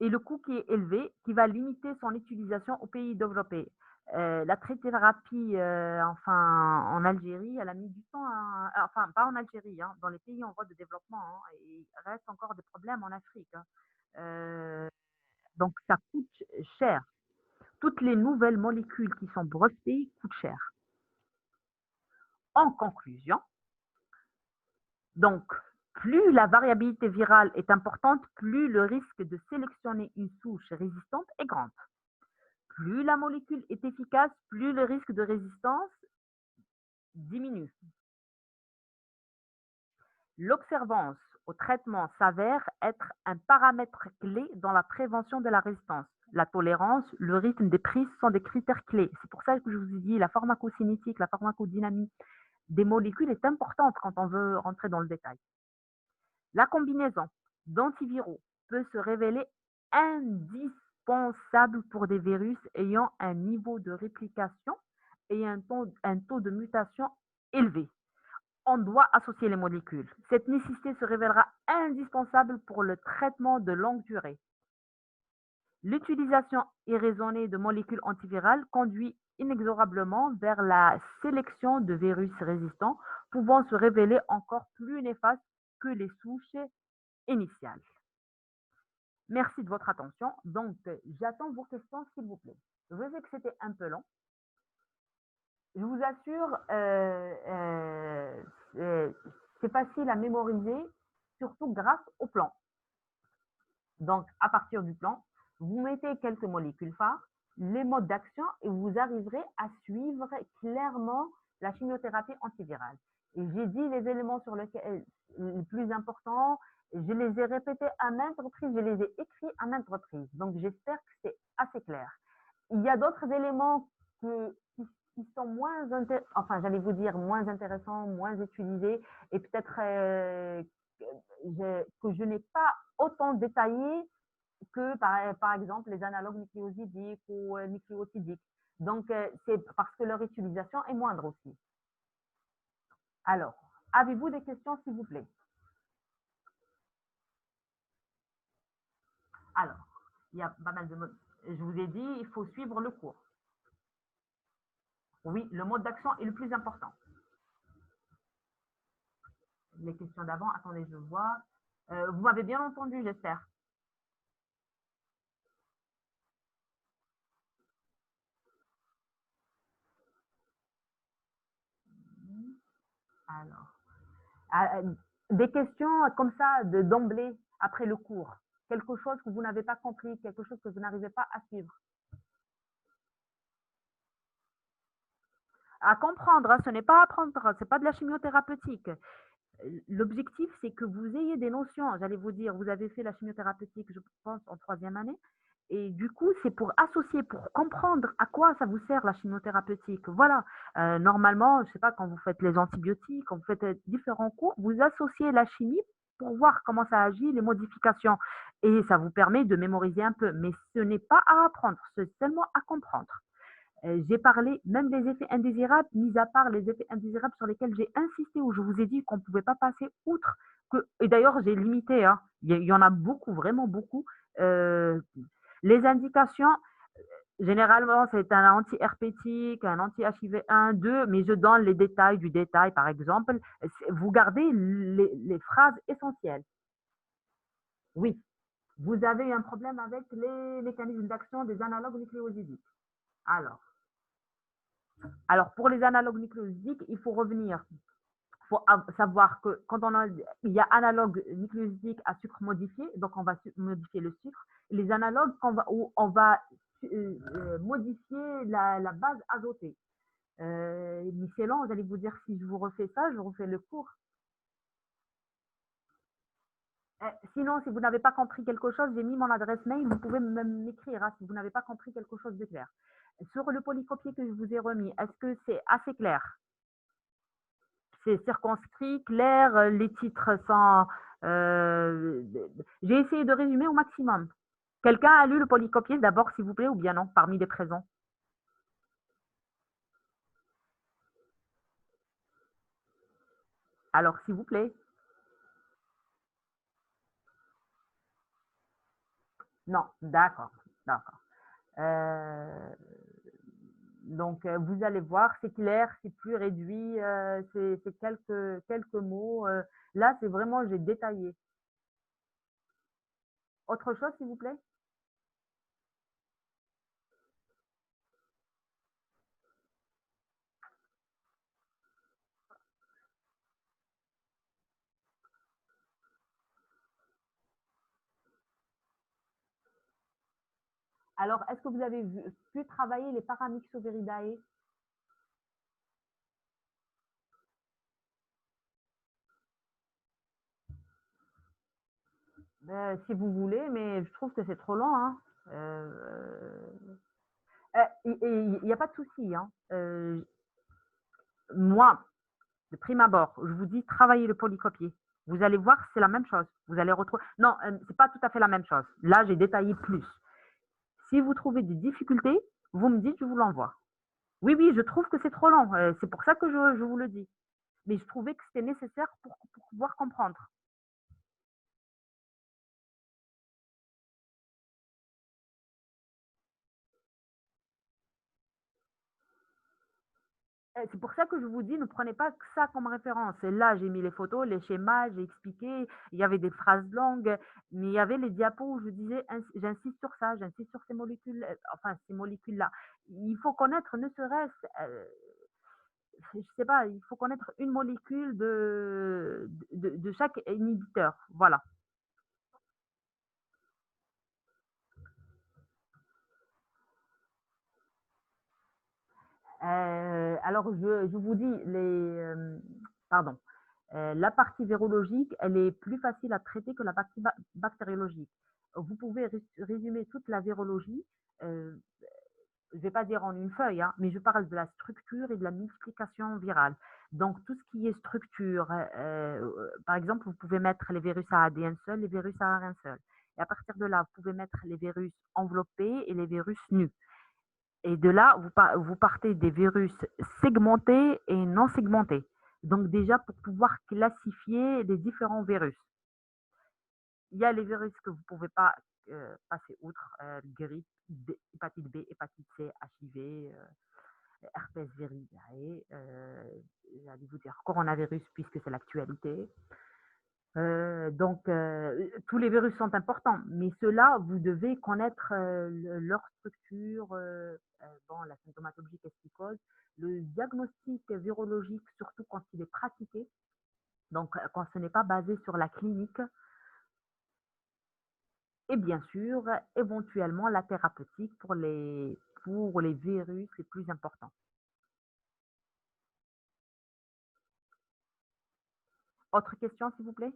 Et le coût qui est élevé, qui va limiter son utilisation aux pays développés. La trithérapie, enfin, en Algérie, elle a mis du temps, enfin, pas en Algérie, hein, dans les pays en voie de développement, hein, il reste encore des problèmes en Afrique. Hein. Donc, ça coûte cher. Toutes les nouvelles molécules qui sont brevetées coûtent cher. En conclusion, donc, plus la variabilité virale est importante, plus le risque de sélectionner une souche résistante est grand. Plus la molécule est efficace, plus le risque de résistance diminue. L'observance au traitement s'avère être un paramètre clé dans la prévention de la résistance. La tolérance, le rythme des prises sont des critères clés. C'est pour ça que je vous ai dit la pharmacocinétique, la pharmacodynamie des molécules est importante quand on veut rentrer dans le détail. La combinaison d'antiviraux peut se révéler indispensable pour des virus ayant un niveau de réplication et un taux de mutation élevé. On doit associer les molécules. Cette nécessité se révélera indispensable pour le traitement de longue durée. L'utilisation irraisonnée de molécules antivirales conduit inexorablement vers la sélection de virus résistants, pouvant se révéler encore plus néfastes que les souches initiales. Merci de votre attention. Donc, j'attends vos questions, s'il vous plaît. Je sais que c'était un peu long. Je vous assure, c'est facile à mémoriser, surtout grâce au plan. Donc, à partir du plan, vous mettez quelques molécules phares, les modes d'action, et vous arriverez à suivre clairement la chimiothérapie antivirale. Et j'ai dit les éléments sur lesquels les plus importants, je les ai répétés à maintes reprises, je les ai écrits à maintes reprises. Donc, j'espère que c'est assez clair. Il y a d'autres éléments qui sont moins, enfin, j'allais vous dire moins intéressants, moins utilisés, et peut-être que je n'ai pas autant détaillé que, par exemple, les analogues nucléosidiques ou nucléotidiques. Donc, c'est parce que leur utilisation est moindre aussi. Alors, avez-vous des questions, s'il vous plaît? Alors, il y a pas mal de modes. Je vous ai dit, il faut suivre le cours. Oui, le mode d'action est le plus important. Les questions d'avant, attendez, je vois. Vous m'avez bien entendu, j'espère. Alors, des questions comme ça d'emblée après le cours. quelque chose que vous n'avez pas compris, quelque chose que vous n'arrivez pas à suivre. À comprendre, hein, ce n'est pas apprendre, c'est pas de la chimiothérapeutique. L'objectif, c'est que vous ayez des notions. J'allais vous dire, vous avez fait la chimiothérapeutique, je pense, en troisième année. Et du coup, c'est pour associer, pour comprendre à quoi ça vous sert la chimiothérapeutique. Voilà. Normalement, je sais pas, quand vous faites les antibiotiques, quand vous faites différents cours, vous associez la chimie pour voir comment ça agit, les modifications. Et ça vous permet de mémoriser un peu. Mais ce n'est pas à apprendre, c'est seulement à comprendre. J'ai parlé même des effets indésirables, mis à part les effets indésirables sur lesquels j'ai insisté, où je vous ai dit qu'on ne pouvait pas passer outre. Et d'ailleurs, j'ai limité, hein, il y en a beaucoup, vraiment beaucoup. Euh, les indications, généralement, c'est un anti-herpétique, un anti-HIV1, 2, mais je donne les détails du détail, par exemple. Vous gardez les phrases essentielles. Oui, vous avez un problème avec les mécanismes d'action des analogues nucléosidiques. Alors, Alors, pour les analogues nucléosidiques, il faut revenir. Il faut savoir que il y a analogue nucléosidique à sucre modifié, donc on va modifier le sucre. Les analogues où on va modifier la base azotée. Mais c'est lent, j'allais vous dire, si je vous refais ça, je refais le cours. Sinon, si vous n'avez pas compris quelque chose, j'ai mis mon adresse mail, vous pouvez même m'écrire hein, si vous n'avez pas compris quelque chose de clair. Sur le polycopier que je vous ai remis, est-ce que c'est assez clair? C'est circonscrit, clair, les titres sont... euh, J'ai essayé de résumer au maximum. Quelqu'un a lu le polycopier d'abord, s'il vous plaît, ou bien non, parmi les présents? Alors, s'il vous plaît. Non, d'accord, d'accord. Euh, donc, vous allez voir, c'est clair, c'est plus réduit, c'est quelques mots. Là, c'est vraiment, j'ai détaillé. Autre chose, s'il vous plaît? Alors, est-ce que vous avez pu travailler les paramyxoviridae? Si vous voulez, mais je trouve que c'est trop lent. Hein. Il n'y a pas de souci. Hein. Moi, de prime abord, je vous dis travaillez le polycopier. Vous allez voir, c'est la même chose. Vous allez retrouver. Non, c'est pas tout à fait la même chose. Là, j'ai détaillé plus. Si vous trouvez des difficultés, vous me dites, je vous l'envoie. Oui, oui, je trouve que c'est trop lent. C'est pour ça que je vous le dis. Mais je trouvais que c'était nécessaire pour pouvoir comprendre. C'est pour ça que je vous dis, ne prenez pas que ça comme référence. Et là, j'ai mis les photos, les schémas, j'ai expliqué, il y avait des phrases longues, mais il y avait les diapos où je disais, j'insiste sur ça, j'insiste sur ces molécules, enfin, ces molécules-là. Il faut connaître, ne serait-ce, je sais pas, il faut connaître une molécule de chaque inhibiteur. Voilà. Alors, je vous dis, pardon, la partie virologique, elle est plus facile à traiter que la partie bactériologique. Vous pouvez résumer toute la virologie, euh, je ne vais pas dire en une feuille, hein, mais je parle de la structure et de la multiplication virale. Donc, tout ce qui est structure, par exemple, vous pouvez mettre les virus à ADN seul, les virus à ARN seul. Et à partir de là, vous pouvez mettre les virus enveloppés et les virus nus. Et de là, vous partez des virus segmentés et non segmentés. Donc déjà, pour pouvoir classifier les différents virus. Il y a les virus que vous ne pouvez pas passer outre, grippe, hépatite B, hépatite C, HIV, herpès viridae, j'allais vous dire coronavirus puisque c'est l'actualité. Donc, tous les virus sont importants, mais ceux-là, vous devez connaître leur structure, bon, la symptomatologie, qu'est-ce qu'ils causent, le diagnostic virologique, surtout quand il est pratiqué, donc quand ce n'est pas basé sur la clinique. et bien sûr, éventuellement la thérapeutique pour les virus les plus importants. Autre question, s'il vous plaît?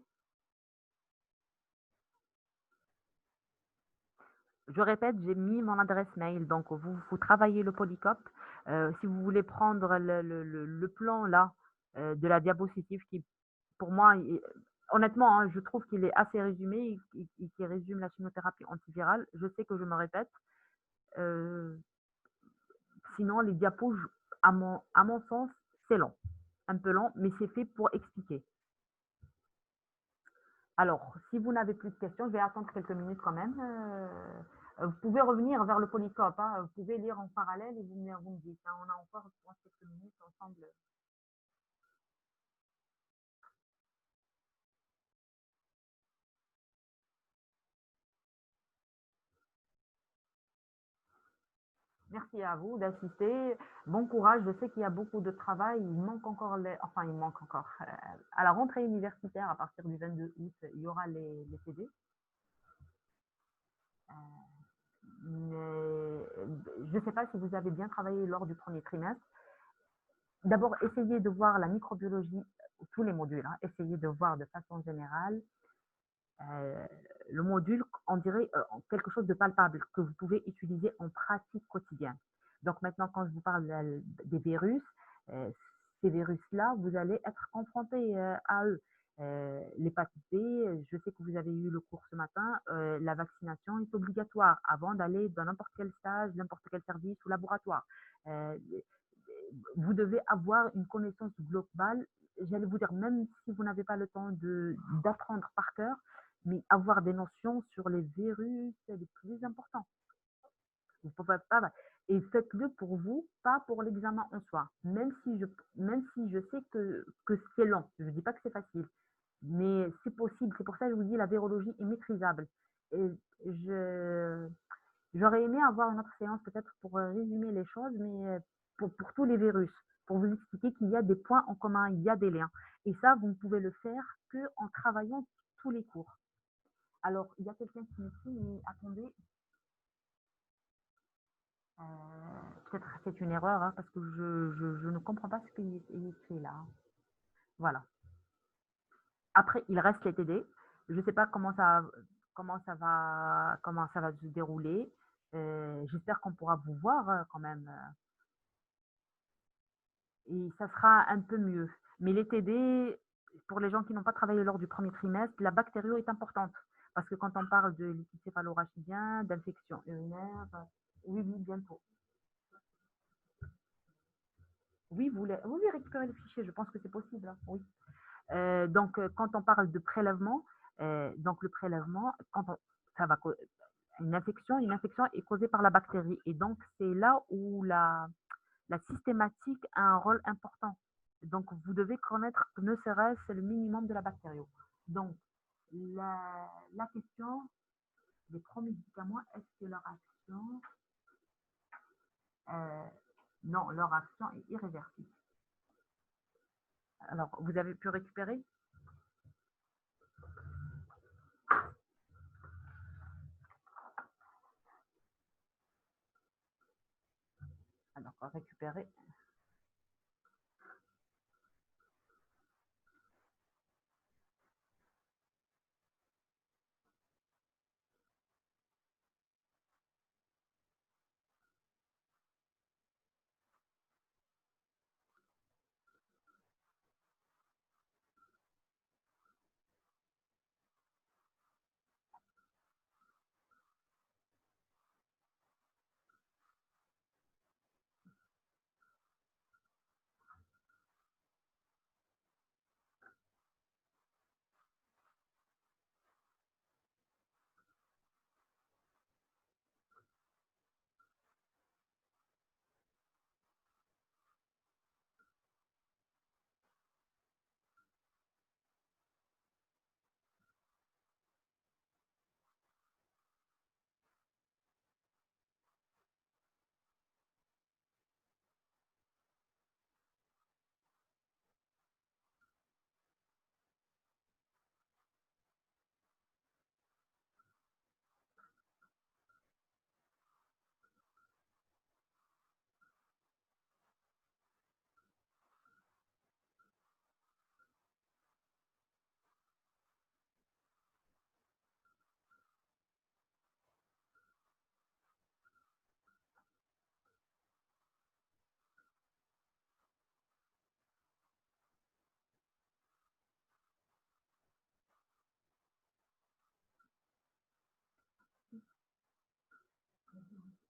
Je répète, j'ai mis mon adresse mail, donc vous travaillez le Polycop. Si vous voulez prendre le plan là, de la diapositive qui pour moi, honnêtement, hein, je trouve qu'il est assez résumé, qui résume la chimiothérapie antivirale. Je sais que je me répète, heu, sinon les diapos, à mon sens, c'est long, un peu long, mais c'est fait pour expliquer. Alors, si vous n'avez plus de questions, je vais attendre quelques minutes quand même. Vous pouvez revenir vers le Polycop, hein, vous pouvez lire en parallèle et vous me dites, hein, on a encore, je pense, quelques minutes ensemble. Merci à vous d'assister. Bon courage. Je sais qu'il y a beaucoup de travail. Il manque encore enfin, il manque encore. À la rentrée universitaire, à partir du 22 août, il y aura les CD. Mais je ne sais pas si vous avez bien travaillé lors du premier trimestre. D'abord, essayez de voir la microbiologie, tous les modules, hein. Essayez de voir de façon générale euh, le module, on dirait quelque chose de palpable que vous pouvez utiliser en pratique quotidienne. Donc maintenant, quand je vous parle des virus, euh, ces virus-là, vous allez être confronté à eux. L'hépatite B, je sais que vous avez eu le cours ce matin, la vaccination est obligatoire avant d'aller dans n'importe quel stage, n'importe quel service ou laboratoire. Euh, vous devez avoir une connaissance globale, j'allais vous dire, même si vous n'avez pas le temps d'apprendre par cœur, mais avoir des notions sur les virus, c'est le plus important. Vous pouvez pas, et faites-le pour vous, pas pour l'examen en soi. Même si je sais que c'est long, je ne dis pas que c'est facile, mais c'est possible. C'est pour ça que je vous dis la virologie est maîtrisable. Et je, j'aurais aimé avoir une autre séance peut-être pour résumer les choses, mais pour tous les virus, pour vous expliquer qu'il y a des points en commun, il y a des liens. Et ça, vous ne pouvez le faire qu'en travaillant tous les cours. Alors, il y a quelqu'un qui m'écrit, mais attendez, euh, peut-être c'est une erreur, hein, parce que je ne comprends pas ce qu'il est écrit là. Voilà. Après, il reste les TD. Je ne sais pas comment ça va se dérouler. J'espère qu'on pourra vous voir quand même. Et ça sera un peu mieux. Mais les TD, pour les gens qui n'ont pas travaillé lors du premier trimestre, la bactério est importante. Parce que quand on parle de liquide céphalorachidien, d'infection urinaire, oui, oui, bientôt. Oui, vous voulez récupérer le fichier, je pense que c'est possible, hein, oui. Donc, quand on parle de prélèvement, donc le prélèvement, ça va, une infection est causée par la bactérie. Et donc, c'est là où la systématique a un rôle important. Donc, vous devez connaître ne serait-ce le minimum de la bactérie. Donc, la question des pro-médicaments, est-ce que leur action, euh, non, leur action est irréversible. Alors, vous avez pu récupérer. Alors, récupérer.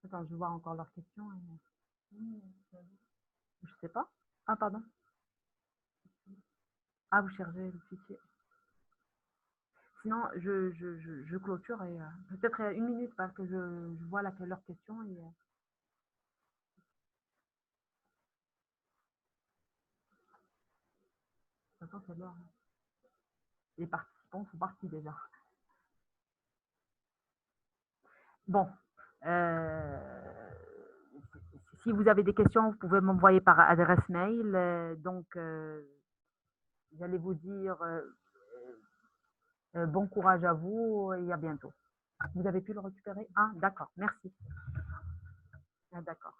Attends, je vais voir encore leurs questions. Je sais pas. Ah, pardon. Ah, vous cherchez le fichier. Sinon, je clôture et peut-être 1 minute parce que je vois leurs questions. Et, de toute façon, c'est l'heure. Les participants sont partis déjà. Bon. Si vous avez des questions, vous pouvez m'envoyer par adresse mail. Donc, j'allais vous dire bon courage à vous et à bientôt. Vous avez pu le récupérer? Ah, d'accord, merci. Ah, d'accord.